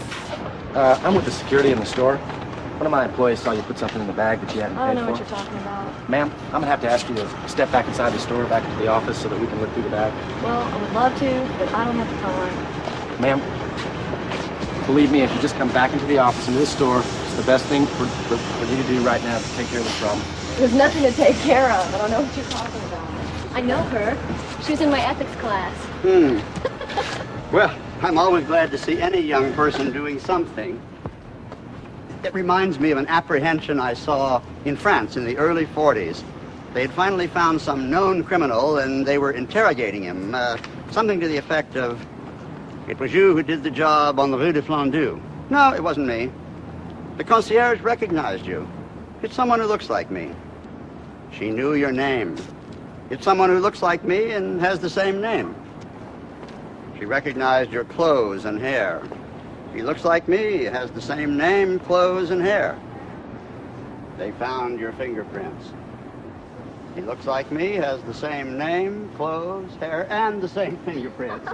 I'm with the security in the store. One of my employees saw you put something in the bag that you hadn't I paid don't know for. what you're talking about. Ma'am, I'm gonna have to ask you to step back inside the store, back into the office, so that we can look through the bag. Well, I would love to, but I don't have the time. Ma'am, believe me, if you just come back into the office, into the store, it's the best thing for you to do right now to take care of this problem. There's nothing to take care of. I don't know what you're talking about. I know her. She was in my ethics class. Well, I'm always glad to see any young person doing something. It reminds me of an apprehension I saw in France in the early 40s. They had finally found some known criminal and they were interrogating him. Something to the effect of, "It was you who did the job on the Rue de Flandou." "No, it wasn't me. The concierge recognized you. It's someone who looks like me." "She knew your name." "It's someone who looks like me and has the same name." "She recognized your clothes and hair." "He looks like me, has the same name, clothes, and hair." "They found your fingerprints." "He looks like me, has the same name, clothes, hair, and the same fingerprints."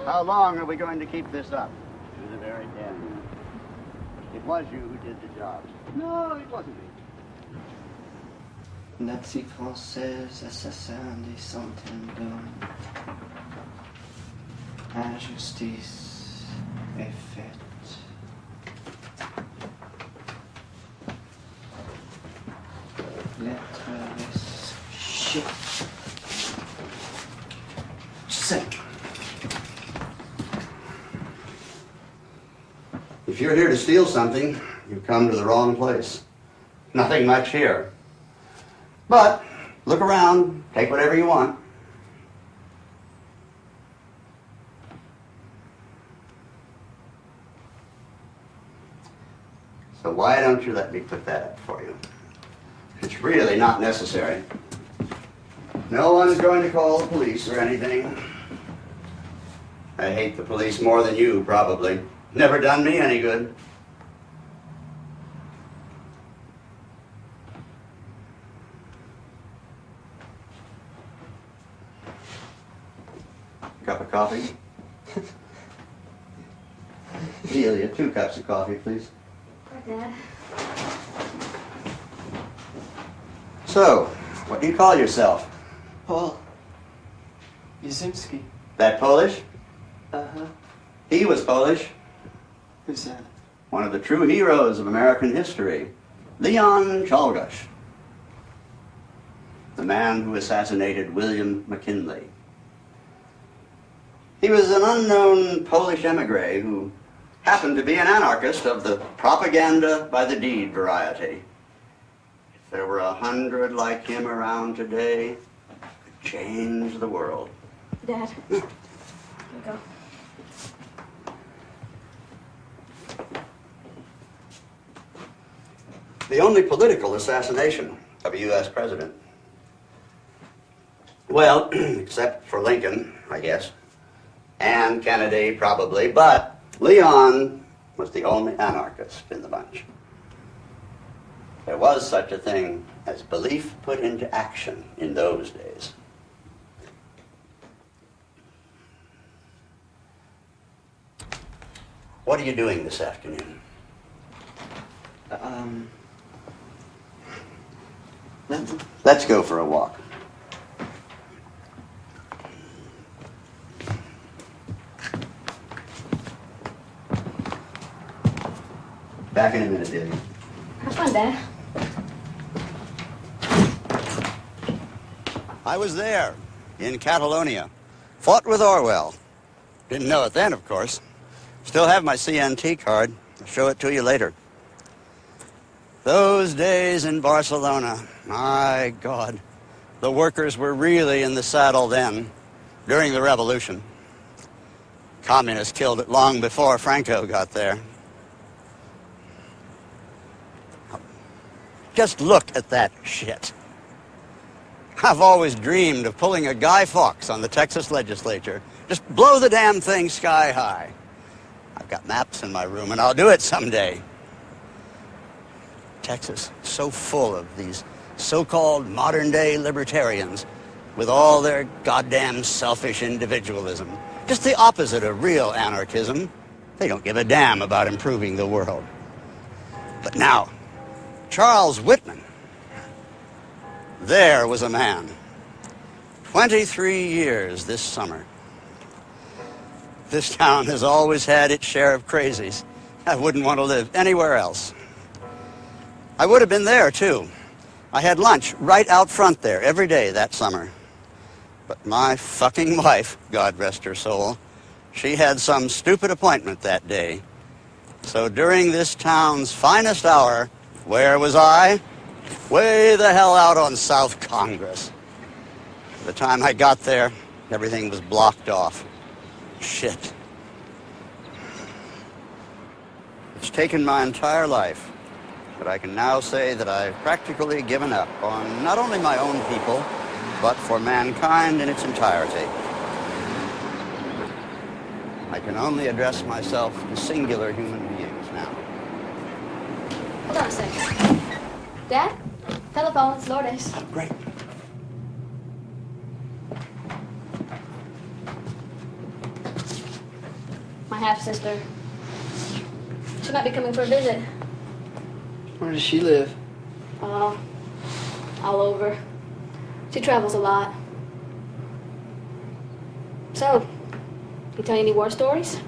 "How long are we going to keep this up?" "To the very end." "It was you who did the job." "No, it wasn't me." Nazi française, assassin des centaines d'hommes. Injustice est faite. Lettre shit. Sick. If you're here to steal something, you've come to the wrong place. Nothing much here. But look around, take whatever you want. So why don't you let me put that up for you? It's really not necessary. No one's going to call the police or anything. I hate the police more than you, probably. Never done me any good. Cup of coffee? Delia, 2 cups of coffee, please. Dad. So, what do you call yourself? Paul. Yuzimski. That Polish? Uh-huh. He was Polish. Who's that? One of the true heroes of American history. Leon Czolgosz. The man who assassinated William McKinley. He was an unknown Polish emigre who happened to be an anarchist of the propaganda by the deed variety. If there were 100 like him around today, it could change the world. Dad. Here you go. The only political assassination of a U.S. president. Well, except for Lincoln, I guess. And Kennedy, probably, but Leon was the only anarchist in the bunch. There was such a thing as belief put into action in those days. What are you doing this afternoon? Nothing. Let's go for a walk. Back in a minute, Delia. Have fun, Dad. I was there, in Catalonia. Fought with Orwell. Didn't know it then, of course. Still have my CNT card. I'll show it to you later. Those days in Barcelona, my God. The workers were really in the saddle then, during the revolution. Communists killed it long before Franco got there. Just look at that shit. I've always dreamed of pulling a Guy Fawkes on the Texas legislature. Just blow the damn thing sky high. I've got maps in my room, and I'll do it someday. Texas, so full of these so-called modern-day libertarians with all their goddamn selfish individualism. Just the opposite of real anarchism. They don't give a damn about improving the world. But now, Charles Whitman. There was a man. 23 years this summer. This town has always had its share of crazies. I wouldn't want to live anywhere else. I would have been there, too. I had lunch right out front there every day that summer. But my fucking wife, God rest her soul, she had some stupid appointment that day. So during this town's finest hour, where was I? Way the hell out on South Congress. By the time I got there, everything was blocked off. Shit. It's taken my entire life, but I can now say that I've practically given up on not only my own people, but for mankind in its entirety. I can only address myself to singular human beings now. Hold on a second. Dad? Telephone, it's Lourdes. Oh, great. My half-sister. She might be coming for a visit. Where does she live? Oh, all over. She travels a lot. So, you tell you any war stories?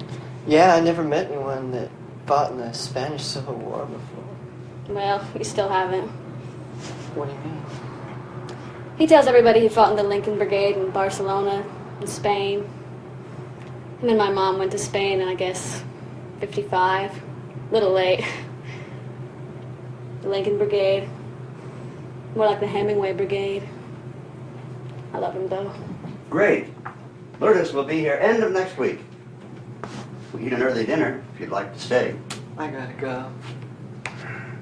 Yeah, I never met anyone that fought in the Spanish Civil War before. Well, you still haven't. What do you mean? He tells everybody he fought in the Lincoln Brigade in Barcelona, in Spain. And then my mom went to Spain in, I guess, 55. Little late. The Lincoln Brigade. More like the Hemingway Brigade. I love him, though. Great. Lourdes will be here end of next week. We eat an early dinner if you'd like to stay. I gotta go.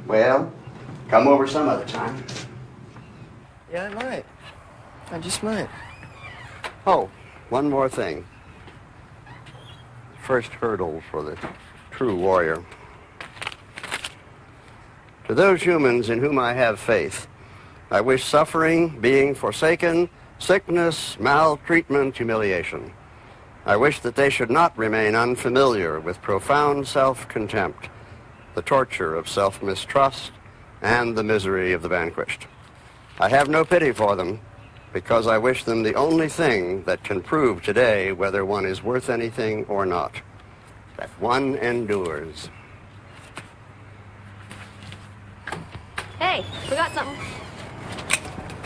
Well, come over some other time. Yeah, I might. I just might. Oh, one more thing. First hurdle for the true warrior. To those humans in whom I have faith, I wish suffering, being forsaken, sickness, maltreatment, humiliation. I wish that they should not remain unfamiliar with profound self-contempt, the torture of self-mistrust, and the misery of the vanquished. I have no pity for them, because I wish them the only thing that can prove today whether one is worth anything or not, that one endures. Hey, forgot something.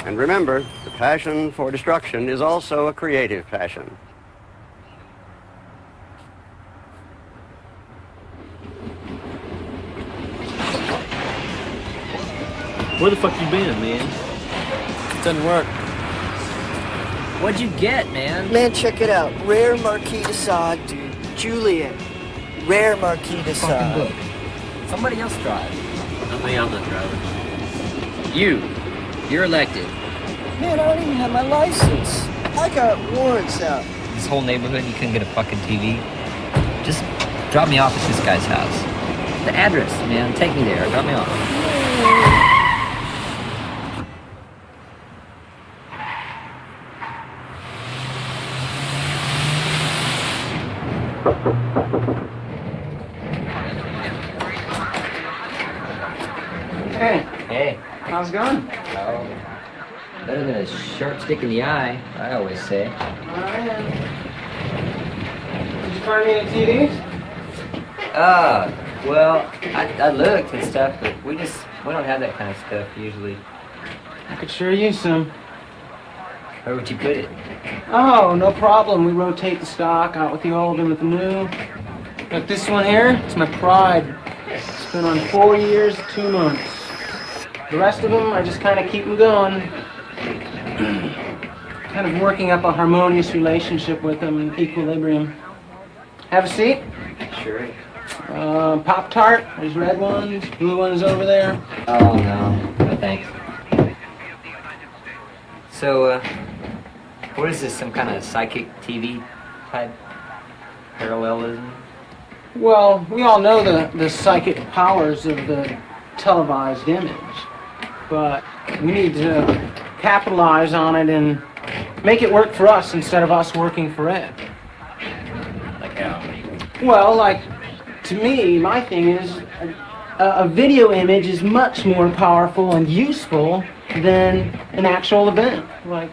And remember, the passion for destruction is also a creative passion. Where the fuck you been, man? Doesn't work. What'd you get, man? Man, check it out. Rare Marquis de Sade, dude. Juliet. Rare Marquis de Sade. Fucking book. Somebody else drive. I'm not driving. You're elected. Man, I don't even have my license. I got warrants out. This whole neighborhood, you couldn't get a fucking TV. Just drop me off at this guy's house. The address, man. Take me there. Drop me off. Hey. How's it going? Oh, better than a sharp stick in the eye, I always say. Did you find me any TVs? Well, I looked and stuff, but we don't have that kind of stuff usually. I could sure use some. Where would you put it? Oh, no problem. We rotate the stock out with the old and with the new. Like this one here, it's my pride. It's been on 4 years, 2 months. The rest of them, I just kind of keep them going. Kind of working up a harmonious relationship with them, equilibrium. Have a seat? Sure. Pop-Tart, there's red ones, blue ones over there. Oh, no thanks. So, what is this, some kind of psychic TV type parallelism? Well, we all know the psychic powers of the televised image, but we need to capitalize on it and make it work for us instead of us working for it. Like how? Well, like, to me, my thing is a video image is much more powerful and useful than an actual event. Like,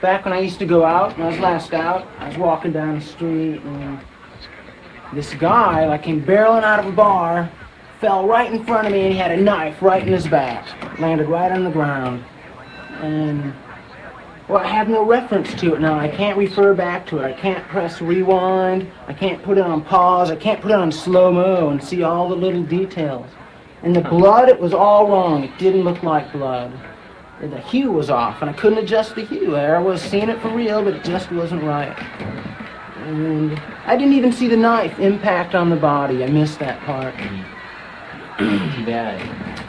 back when I used to go out, when I was last out, I was walking down the street and this guy, like, came barreling out of a bar, fell right in front of me, and he had a knife right in his back. Landed right on the ground. And, well, I have no reference to it now. I can't refer back to it. I can't press rewind. I can't put it on pause. I can't put it on slow-mo and see all the little details. And the blood, it was all wrong. It didn't look like blood. And the hue was off, and I couldn't adjust the hue. I was seeing it for real, but it just wasn't right. And I didn't even see the knife impact on the body. I missed that part. Too bad.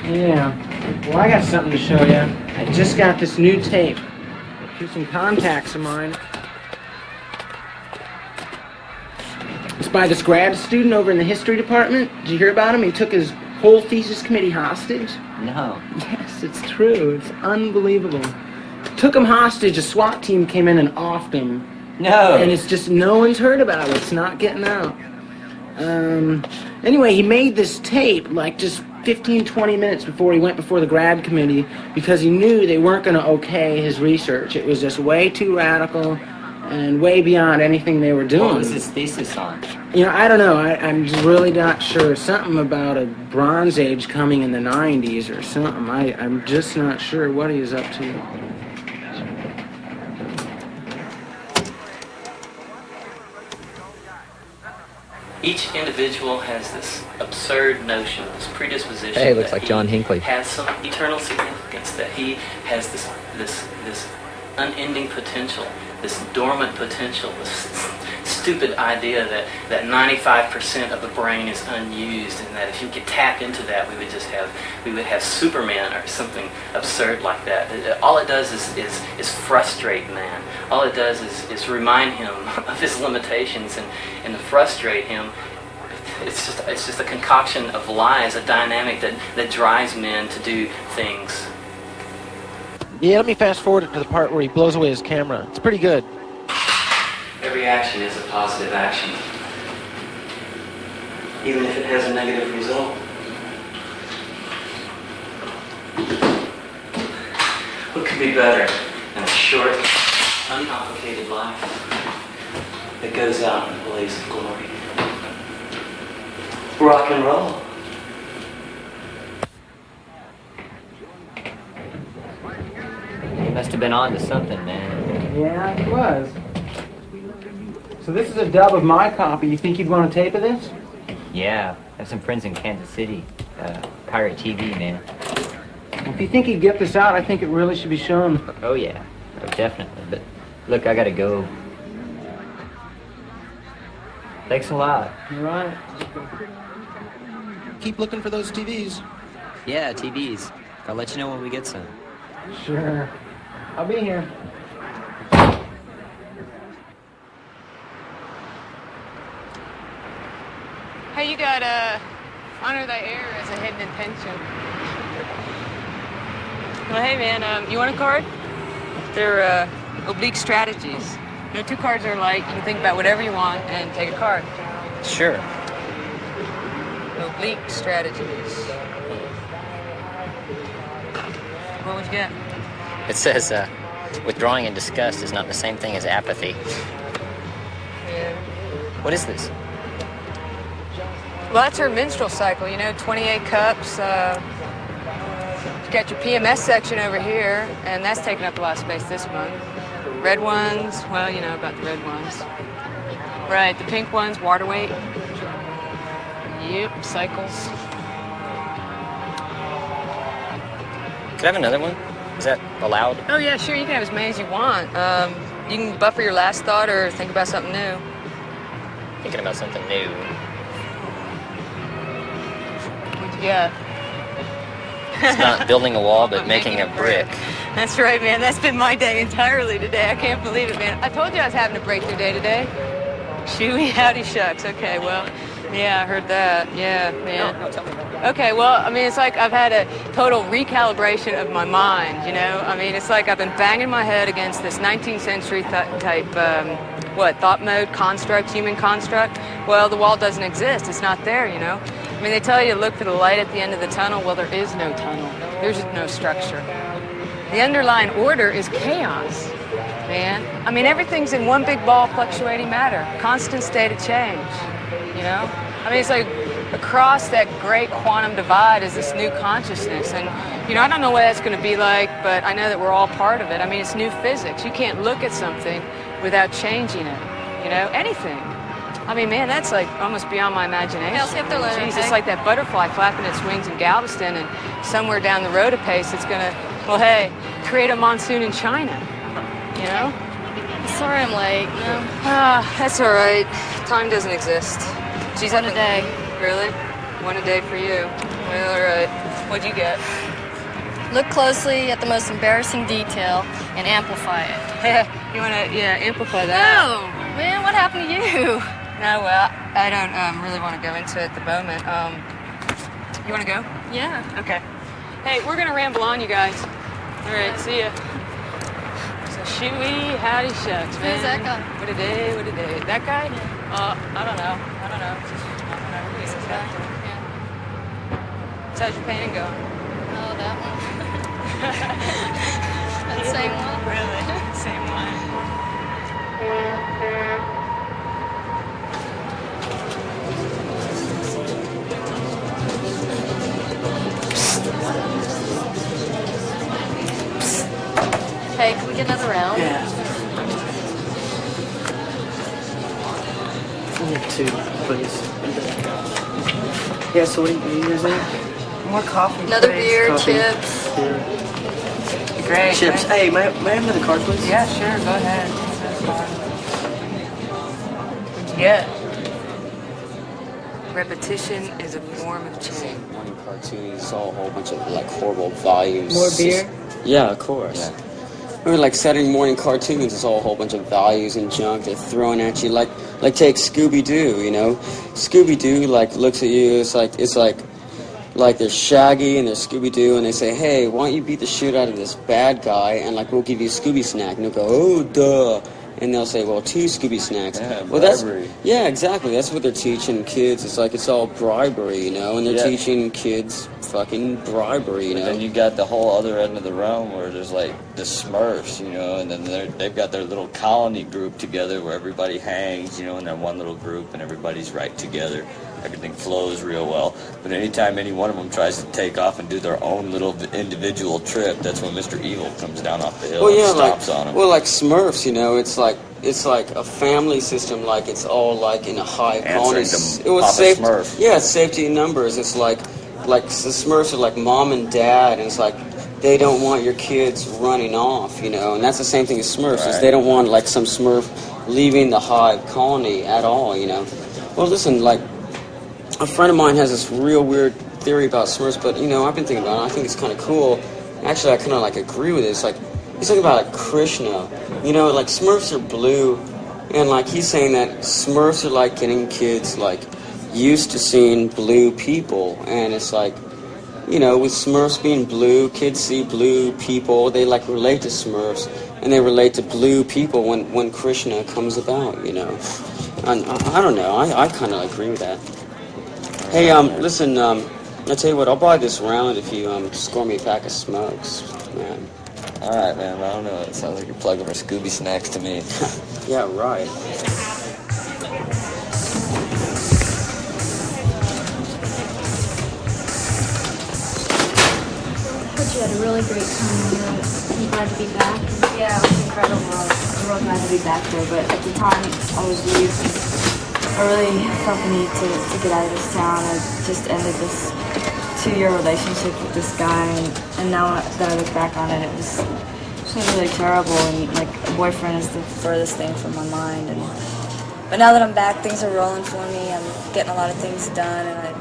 Yeah. Well, I got something to show you. I just got this new tape. Here's some contacts of mine. It's by this grad student over in the history department. Did you hear about him? He took his whole thesis committee hostage. No. Yes, it's true. It's unbelievable. Took him hostage. A SWAT team came in and offed him. No. And it's just no one's heard about it. It's not getting out. Anyway, he made this tape like just 15, 20 minutes before he went before the grad committee because he knew they weren't going to okay his research. It was just way too radical and way beyond anything they were doing. What was his thesis on? You know, I don't know. I'm really not sure. Something about a Bronze Age coming in the 90s or something. I'm just not sure what he was up to. Each individual has this absurd notion, this predisposition. Hey, looks that like John he Hinckley. has some eternal significance, that he has this unending potential, this dormant potential, this stupid idea that 95% of the brain is unused, and that if you could tap into that, we would have Superman or something absurd like that. All it does is frustrate man. All it does is remind him of his limitations and to frustrate him. It's just a concoction of lies, a dynamic that drives men to do things. Yeah, let me fast forward to the part where he blows away his camera. It's pretty good. Every action is a positive action, even if it has a negative result. What could be better than a short, uncomplicated life that goes out in a blaze of glory? Rock and roll. He must have been on to something, man. Yeah, he was. So this is a dub of my copy. You think you'd want a tape of this? Yeah, I have some friends in Kansas City. Pirate TV, man. If you think he'd get this out, I think it really should be shown. Oh, yeah. Oh, definitely. But look, I gotta go. Thanks a lot. You're right. Keep looking for those TVs. Yeah, TVs. I'll let you know when we get some. Sure. I'll be here. Hey, you got Honor Thy Air as a hidden intention. Well, hey, man, you want a card? They're oblique strategies. You know, 2 cards are like, you can think about whatever you want and take a card. Sure. Oblique strategies. What would you get? It says, withdrawing in disgust is not the same thing as apathy. Yeah. What is this? Well, that's her menstrual cycle, you know, 28 cups. You got your PMS section over here, and that's taking up a lot of space this month. Red ones, well, you know about the red ones. Right, the pink ones, water weight. Yep, cycles. Could I have another one? Is that allowed? Oh, yeah, sure, you can have as many as you want. You can buffer your last thought or think about something new. Thinking about something new. Yeah. It's not building a wall, but making a brick. That's right, man. That's been my day entirely today. I can't believe it, man. I told you I was having a breakthrough day today. Shooey, howdy shucks. Okay, well, yeah, I heard that. Yeah, man. No, tell me. Okay, well, I mean, it's like I've had a total recalibration of my mind, you know? I mean, it's like I've been banging my head against this 19th century type, thought mode construct, human construct. Well, the wall doesn't exist. It's not there, you know? I mean, they tell you to look for the light at the end of the tunnel. Well, there is no tunnel. There's no structure. The underlying order is chaos, man. I mean, everything's in one big ball of fluctuating matter, constant state of change, you know? I mean, it's like across that great quantum divide is this new consciousness. And, you know, I don't know what that's going to be like, but I know that we're all part of it. I mean, it's new physics. You can't look at something without changing it, you know? Anything. I mean, man, that's like almost beyond my imagination. Hey, I'll see you up there later, Jeez, okay? it's like that butterfly flapping its wings in Galveston, and somewhere down the road a pace it's gonna, well, hey, create a monsoon in China. You know? Sorry I'm late. No. That's all right. Time doesn't exist. Geez, One a day. Really? One a day for you. Well, all right. What'd you get? Look closely at the most embarrassing detail and amplify it. You wanna, amplify that? No, man, what happened to you? No, well, I don't really want to go into it at the moment. You want to go? Yeah. Okay. Hey, we're going to ramble on, you guys. All right, see ya. So, shooey, howdy shucks, man. Who's that guy? What a day, what a day. That guy? I don't know. Who's this guy? Yeah. So how's your painting going? Oh, that one. That same one? Really? Same one. Hey, can we get another round? Yeah. Only 2, please. Yeah, so what do you guys need? More coffee, Another please. beer, Coffee. chips. Beer. Great. Chips. Hey, may I have another card, please? Yeah, sure. Go ahead. That's fine. Yet, repetition is a form of change. Morning cartoons, all a whole bunch of like horrible volumes. More beer? Yeah, of course. Or like Saturday morning cartoons, it's all a whole bunch of values and junk they're throwing at you. Like take Scooby-Doo, you know? Scooby-Doo like looks at you, it's like they're Shaggy and they're Scooby-Doo and they say, hey, why don't you beat the shit out of this bad guy and like we'll give you a Scooby snack. And they'll go, oh, duh. And they'll say, well, 2 Scooby snacks. Yeah, well, bribery. Yeah, exactly. That's what they're teaching kids. It's like it's all bribery, you know? And they're teaching kids fucking bribery, you know? And then you got the whole other end of the realm where there's like the Smurfs, you know, and then they've got their little colony group together where everybody hangs, you know, in that one little group and everybody's right together. Everything flows real well. But anytime any one of them tries to take off and do their own little individual trip, that's when Mr. Evil comes down off the hill and stomps on them. Well, like Smurfs, you know, it's like a family system, like it's all like in a high colony. It was safe. Smurf. Yeah, it's safety in numbers. It's like the Smurfs are like mom and dad, and it's like they don't want your kids running off, you know. And that's the same thing as Smurfs. Is they don't want like some Smurf leaving the hive colony at all, you know. Well, listen, like a friend of mine has this real weird theory about Smurfs, but you know, I've been thinking about it. I think it's kind of cool. Actually, I kind of like agree with it. It's like he's talking about like Krishna. You know, like Smurfs are blue, and like he's saying that Smurfs are like getting kids like used to seeing blue people, and it's like, you know, with Smurfs being blue, kids see blue people, they like relate to Smurfs, and they relate to blue people when Krishna comes about, you know. And I don't know, I kind of agree with that. Hey, listen, I tell you what, I'll buy this round if you score me a pack of smokes, man. All right, man. I don't know. It sounds like you're plugging for Scooby snacks to me. Yeah, right. I heard you had a really great time here. You glad to be back? Yeah, it was incredible. I was real glad to be back there, but at the time I was leaving. I really felt the need to get out of this town. I just ended this 2-year relationship with this guy, and now that I look back on it, it was really terrible, and like a boyfriend is the furthest thing from my mind. But now that I'm back, things are rolling for me. I'm getting a lot of things done, and I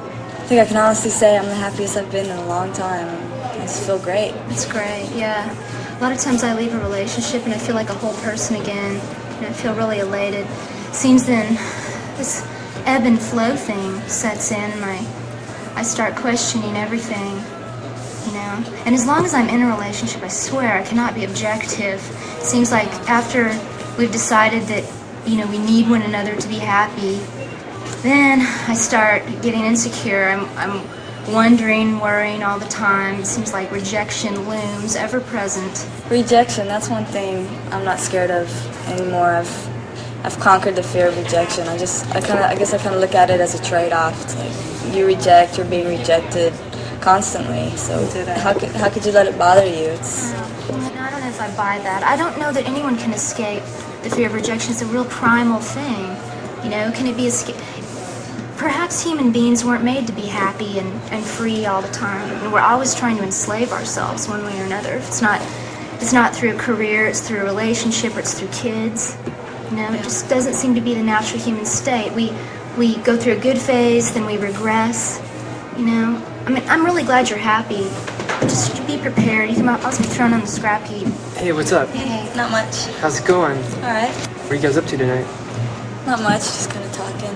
think I can honestly say I'm the happiest I've been in a long time. I just feel great. It's great, yeah. A lot of times I leave a relationship and I feel like a whole person again, and I feel really elated. Seems then this ebb and flow thing sets in, and I start questioning everything, you know. And as long as I'm in a relationship, I swear I cannot be objective. It seems like after we've decided that, you know, we need one another to be happy, then I start getting insecure. I'm wondering, worrying all the time. It seems like rejection looms ever present. Rejection, that's one thing I'm not scared of anymore. I've conquered the fear of rejection. I guess I kind of look at it as a trade-off. It's like you reject, you're being rejected constantly. So how could you let it bother you? I don't know if I buy that. I don't know that anyone can escape the fear of rejection. It's a real primal thing. You know, can it be escaped? Perhaps human beings weren't made to be happy and free all the time. I mean, we're always trying to enslave ourselves one way or another. It's not through a career, it's through a relationship, or it's through kids. You know, it just doesn't seem to be the natural human state. We go through a good phase, then we regress. You know, I mean, I'm really glad you're happy. Just be prepared. You can also be thrown on the scrap heap. Hey, what's up? Hey, not much. How's it going? All right. What are you guys up to tonight? Not much, just kind of talking.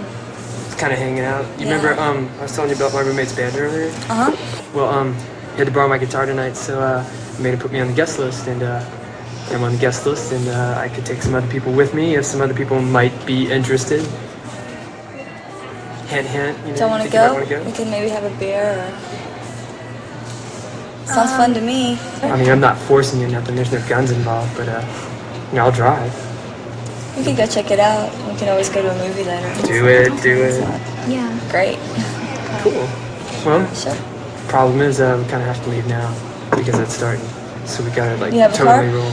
Just kind of hanging out. You remember, I was telling you about my roommate's band earlier? Uh-huh. Well, he had to borrow my guitar tonight, so he made him put me on the guest list, and I'm on the guest list, and I could take some other people with me if some other people might be interested. Hint, hint. You know, do you want to go? We can maybe have a beer or... Sounds fun to me. I mean, I'm not forcing you nothing. There's no guns involved, but you know, I'll drive. We can go check it out. We can always go to a movie later. Do it. Yeah. Great. Cool. Well, sure. Problem is, we kind of have to leave now because it's starting. So we gotta You have a car? totally roll.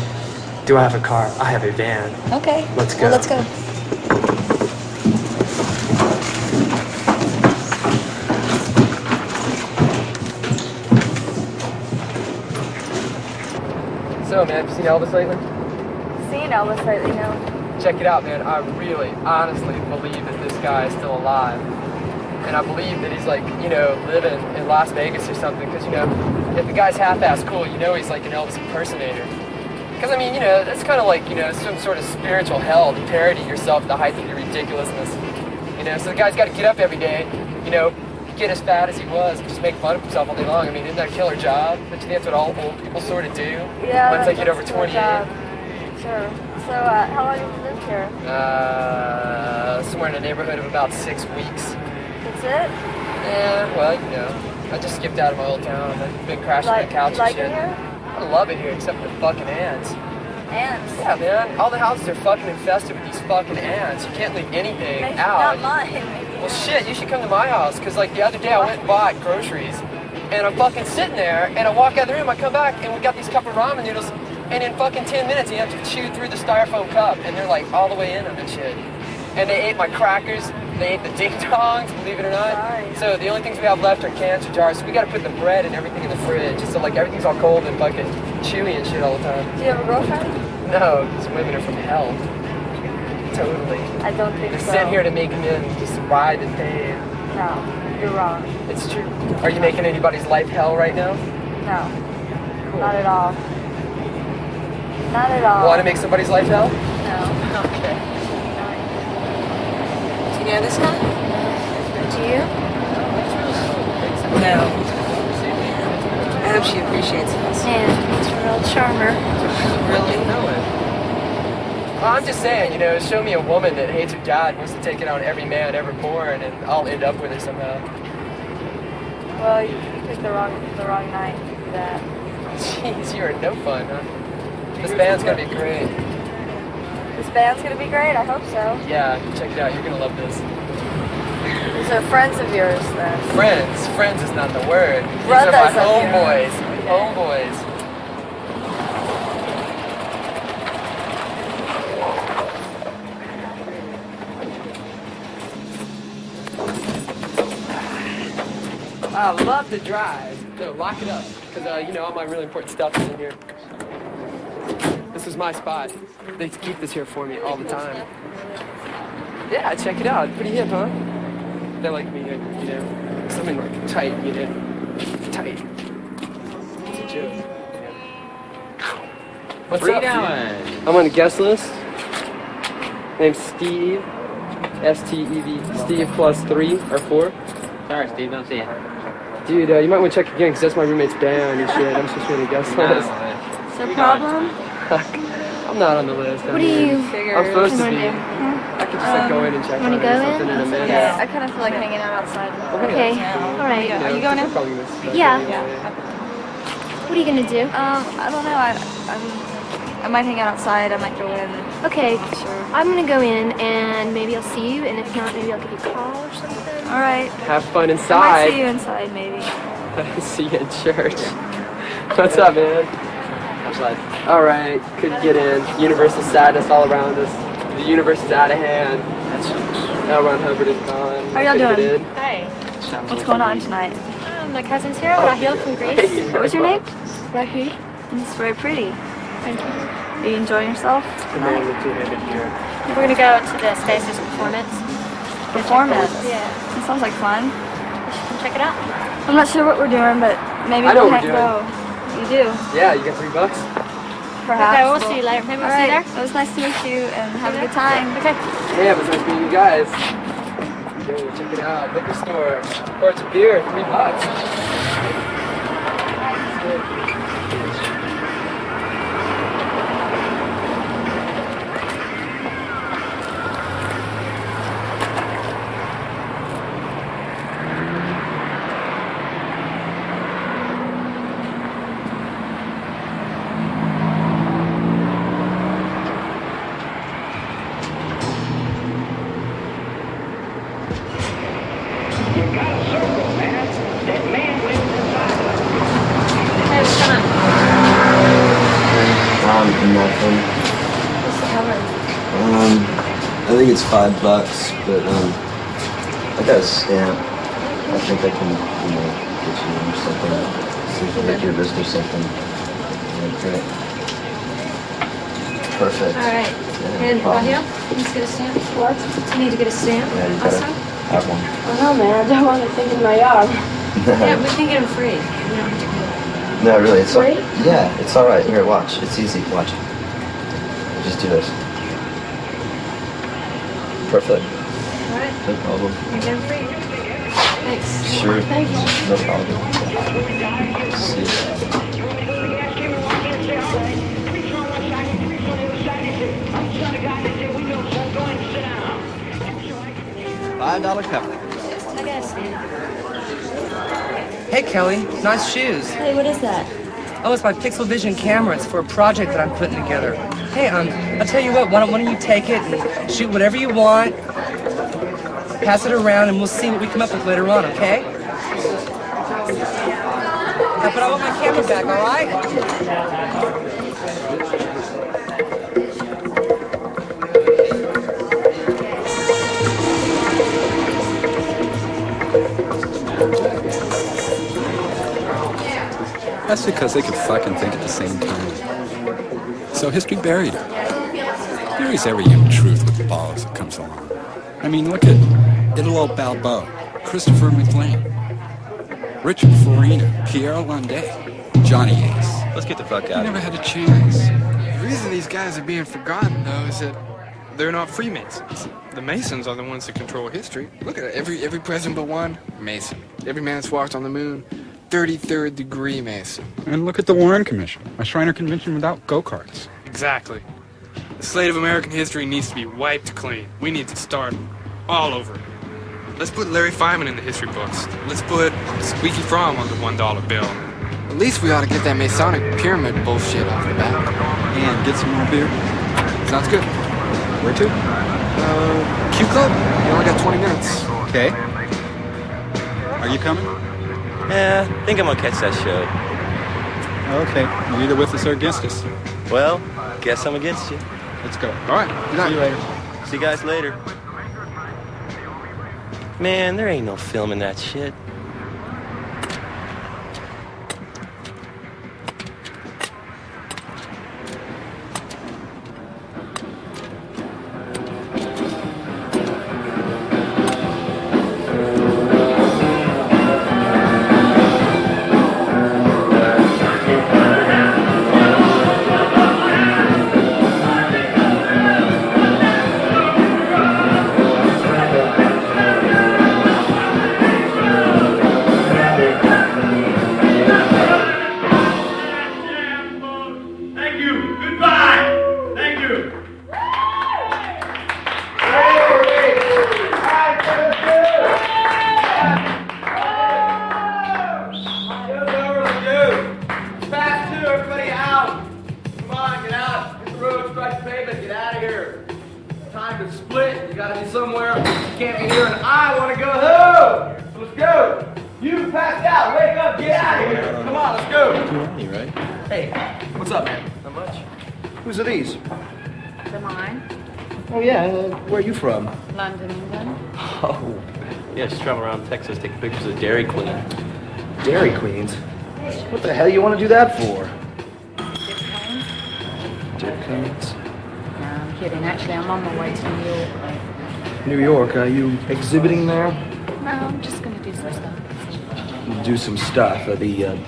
Do I have a car? I have a van. Okay. Let's go. Well, let's go. So, man, have you seen Elvis lately? Seen Elvis lately, no. check it out, man. I really, honestly believe that this guy is still alive. And I believe that he's like, you know, living in Las Vegas or something. Because, you know, if the guy's half-ass cool, you know he's like an Elvis impersonator. Because, I mean, you know, that's kind of like, you know, some sort of spiritual hell to parody yourself to the height of your ridiculousness. You know, so the guy's got to get up every day, you know, get as fat as he was and just make fun of himself all day long. I mean, isn't that a killer job? Don't you think that's what all old people sort of do? Yeah, once they get over 28. Sure. So, how long have you lived here? Somewhere in the neighborhood of about 6 weeks. That's it? Yeah, well, you know, I just skipped out of my old town. I've been crashing on the couch and like shit. it here? I love it here, except for the fucking ants. Ants? Yeah, man. All the houses are fucking infested with these fucking ants. You can't leave anything Maybe out. not mine. Well, shit, you should come to my house, because, like, the other day I went and bought groceries, and I'm fucking sitting there, and I walk out of the room, I come back, and we got these cup of ramen noodles, and in fucking 10 minutes you have to chew through the styrofoam cup, and they're, like, all the way in them and shit. And they ate my crackers, they ate the ding-dongs, believe it or not. Sorry. So the only things we have left are cans or jars, so we gotta put the bread and everything in the fridge, so, like, everything's all cold and fucking chewy and shit all the time. Do you have a girlfriend? No, these women are from hell. Totally. I don't think They're so. sent here to make men just writhe in pain. No, you're wrong. It's true. Are you making anybody's life hell right now? No. Not at all. Not at all. Want to make somebody's life hell? No. Okay. Do you know this guy? Do you? No. I hope she appreciates this. Yeah, it's a real charmer. Really? I'm just saying, you know, show me a woman that hates her dad, wants to take it on every man ever born, and I'll end up with her somehow. Well, you picked the wrong night to do that. Jeez, you are no fun, huh? This band's gonna be great. This band's gonna be great. I hope so. Yeah, check it out. You're gonna love this. These are friends of yours, then. Friends. Friends is not the word. These Brothers are of my yours. homeboys. Homeboys. I love to drive. So lock it up, because you know all my really important stuff is in here. This is my spot. They keep this here for me all the time. Yeah, check it out. Pretty hip, huh? They like me, you know. Something like tight, you know. Tight. It's a joke. What's What are up, you dude? doing? I'm on the guest list. Name's Steve. S-T-E-V. Steve plus 3 or 4. Sorry, Steve, don't see you. Dude, you might want to check again, because that's my roommate's band and shit. I'm supposed to be on the guest list. So problem? I'm not on the list. What do you I'm supposed to wanna be. do? I could just like go in and check wanna on go it or in? something in a minute. Yeah, I kind of feel like hanging out outside. Okay, all right. Are you going in? Yeah. What are you gonna do? I don't know. I might hang out outside. I might go in. Okay, Sure. I'm gonna go in and maybe I'll see you, and if not, maybe I'll give you a call or something. All right. Have fun I inside. might see you inside, maybe. See you in church. What's up, man? Outside. All right, couldn't get in. Universal sadness all around us. The universe is out of hand. L. Ron Hubbard is gone. How y'all Couldn't doing? get in. Hi. What's going on tonight? My cousin's here, Rahil from Greece. What was your name? Rahil. It's very pretty. Thank you. Are you enjoying yourself? The man with the two-handed beard. We're gonna go to the Spaces performance. Performance? Yeah. It sounds like fun. Come check it out. I'm not sure what we're doing, but maybe I know we'll what we're go. You do? Yeah, you got $3? Perhaps. Okay, we'll see you later. Maybe we'll see you there. It was nice to meet you and have a good time. Okay. Yeah, it was nice meeting you guys. Yo, check it out. Liquor store. Quarts of beer, $3. Nothing. What's the cover? I think it's $5, but I got a stamp. I think I can, get you something. See if you make your wrist or something. Okay. Perfect. All right. And Raheel, let's get a stamp. What? You need to get a stamp. Yeah, you gotta Also? have one. Oh no, man, I don't want to think in my arm. Yeah, we can get them free. We don't have to go. No, really, it's Free? Yeah, it's all right. Here, watch. It's easy. Watch. Just do this. Perfect. All right. No problem. You get them free. Thanks. Sure. Thank you. No problem. See you. $5 cover. I got a stamp. Hey, Kelly. Nice shoes. Hey, what is that? Oh, it's my Pixel Vision camera. It's for a project that I'm putting together. Hey, I'll tell you what. Why don't you take it and shoot whatever you want, pass it around, and we'll see what we come up with later on, okay? But I want my camera back, all right? That's because they could fucking think at the same time. So history buried it. Buries every young truth with the balls that comes along. I mean, look at Italo Balbo, Christopher McLean, Richard Farina, Pierre Landais, Johnny Ace. Let's get the fuck out He of never here. had a chance. The reason these guys are being forgotten, though, is that they're not Freemasons. The Masons are the ones that control history. Look at it. Every president but one, Mason. Every man that's walked on the moon, 33rd degree Mason. And look at the Warren Commission, a Shriner Convention without go-karts. Exactly. The slate of American history needs to be wiped clean. We need to start all over. Let's put Larry Feynman in the history books. Let's put Squeaky Fromm on the $1 bill. At least we ought to get that Masonic pyramid bullshit off the back. And get some more beer. Sounds good. Where to? Q Club? We only got 20 minutes. Okay. Are you coming? Yeah, I think I'm gonna catch that show. Okay. You're either with us or against us. Well, guess I'm against you. Let's go. All right. Good night. See you later. See you guys later. Man, there ain't no filming that shit. Whose are these? They're mine. Oh yeah, where are you from? London, England. Oh, yeah, just traveling around Texas taking pictures of Dairy Queen. Dairy Queens? What the hell you want to do that for? Dip cones? No, I'm kidding. Actually, I'm on my way to New York. New York, are you exhibiting there? No, I'm just going to do some stuff. Do some stuff. The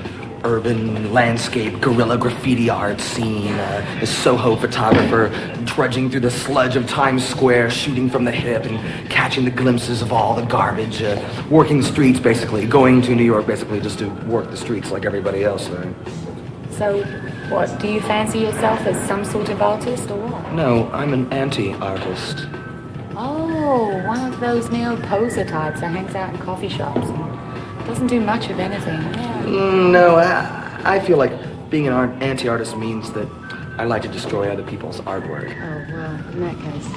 urban landscape guerrilla graffiti art scene, the Soho photographer trudging through the sludge of Times Square, shooting from the hip and catching the glimpses of all the garbage, working streets basically, going to New York basically just to work the streets like everybody else there. So, what, do you fancy yourself as some sort of artist or what? No, I'm an anti-artist. Oh, one of those neo-poser types that hangs out in coffee shops and doesn't do much of anything. Yeah. No, I feel like being an anti-artist means that I like to destroy other people's artwork. Oh, well, in that case.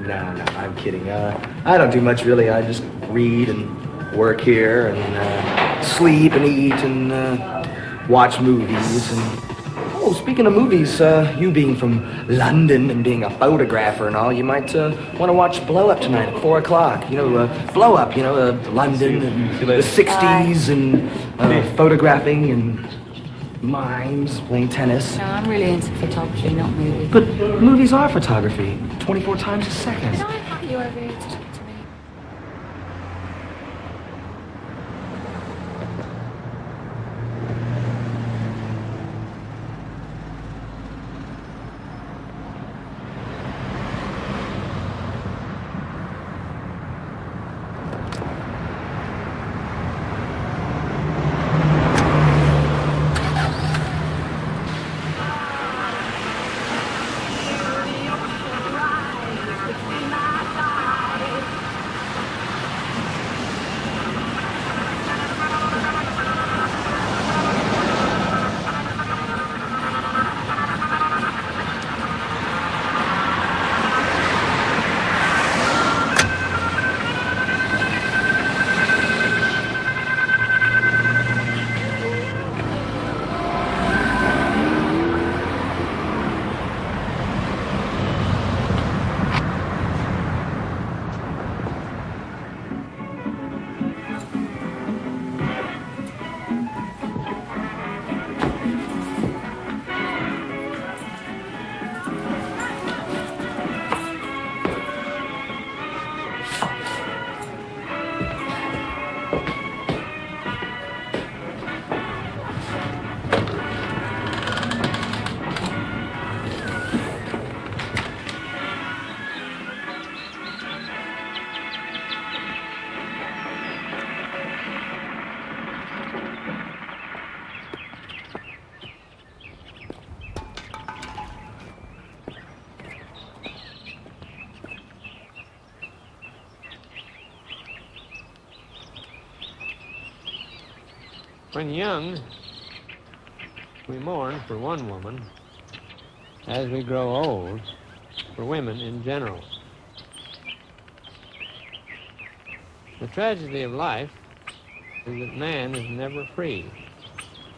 No, I'm kidding. I don't do much really. I just read and work here and sleep and eat and watch movies. And oh, speaking of movies, you being from London and being a photographer and all, you might want to watch Blow Up tonight at 4 o'clock. You know, Blow Up. You know, London and the '60s and photographing and mimes, playing tennis. No, I'm really into photography, not movies. But movies are photography, 24 times a second. Did I invite you over here to talk to me? When young, we mourn for one woman. As we grow old, for women in general. The tragedy of life is that man is never free,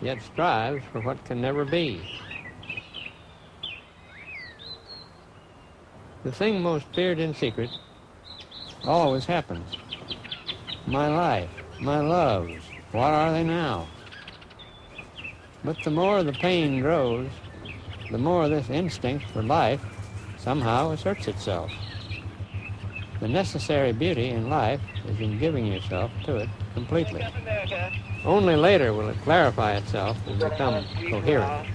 yet strives for what can never be. The thing most feared in secret always happens. My life, my loves, what are they now? But the more the pain grows, the more this instinct for life somehow asserts itself. The necessary beauty in life is in giving yourself to it completely. Only later will it clarify itself and become coherent.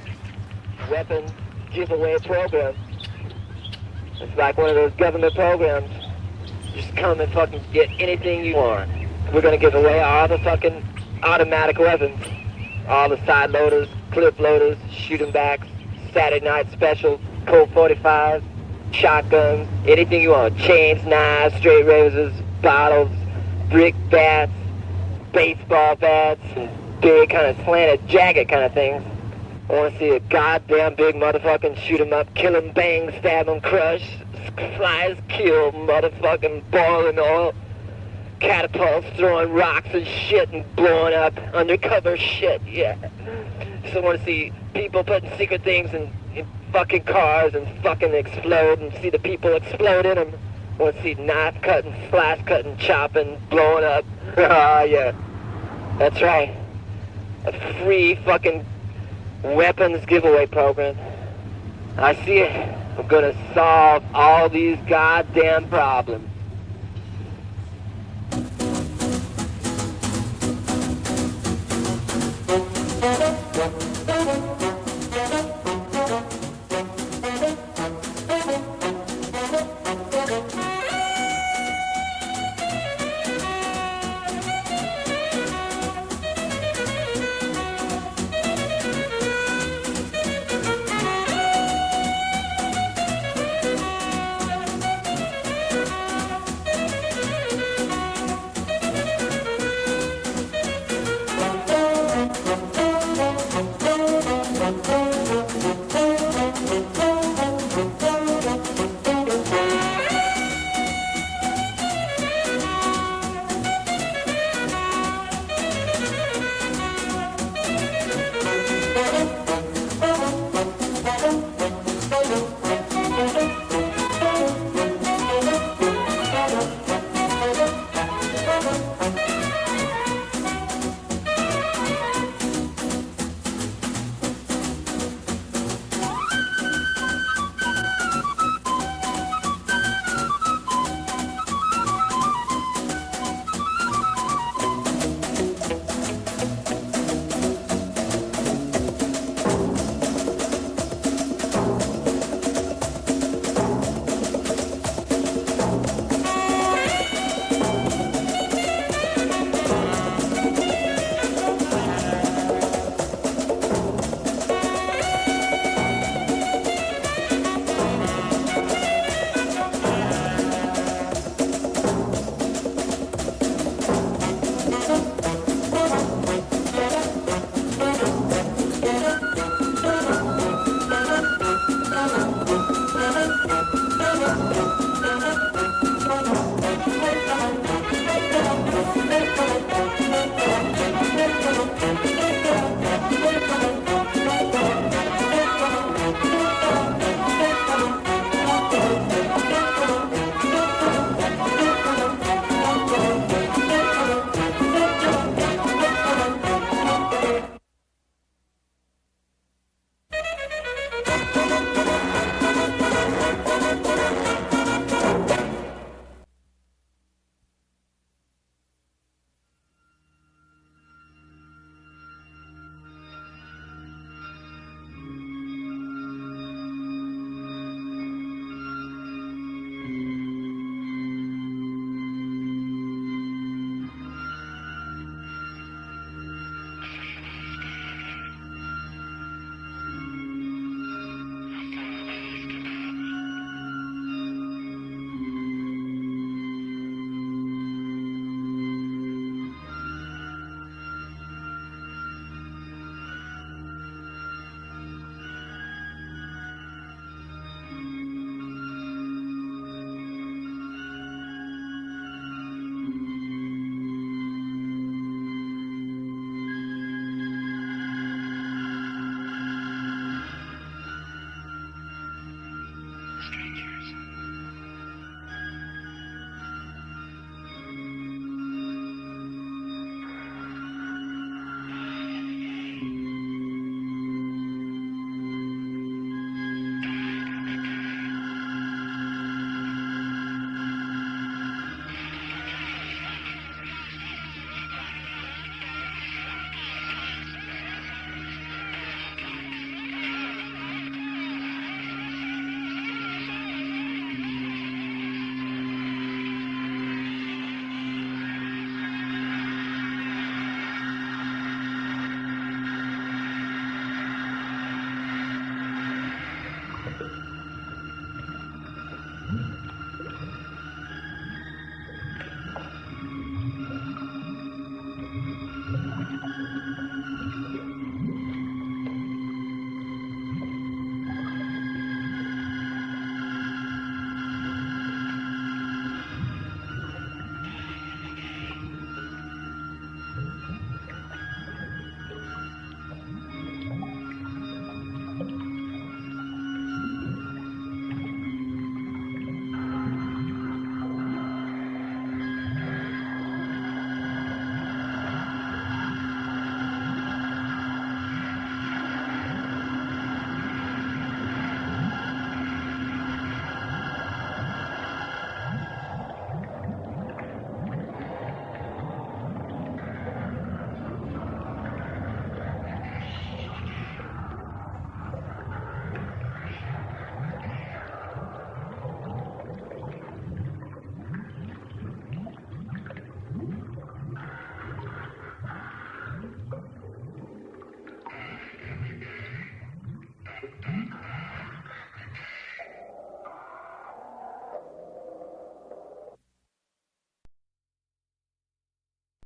Weapons giveaway program. It's like one of those government programs. Just come and fucking get anything you want. We're gonna give away all the fucking automatic weapons. All the side loaders, clip loaders, shooting backs, Saturday night special, Colt 45s, shotguns, anything you want. Chains, knives, straight razors, bottles, brick bats, baseball bats, big kind of slanted jacket kind of things. I want to see a goddamn big motherfucking shoot 'em up, kill 'em, bang, stab 'em, crush, flies, kill, motherfucking boiling oil, catapults, throwing rocks and shit and blowing up undercover shit, yeah. So I want to see people putting secret things in fucking cars and fucking explode and see the people explode in them. I want to see knife cutting, slice cutting, chopping, blowing up. Ah, yeah. That's right. A free fucking weapons giveaway program. I see it. I'm gonna solve all these goddamn problems.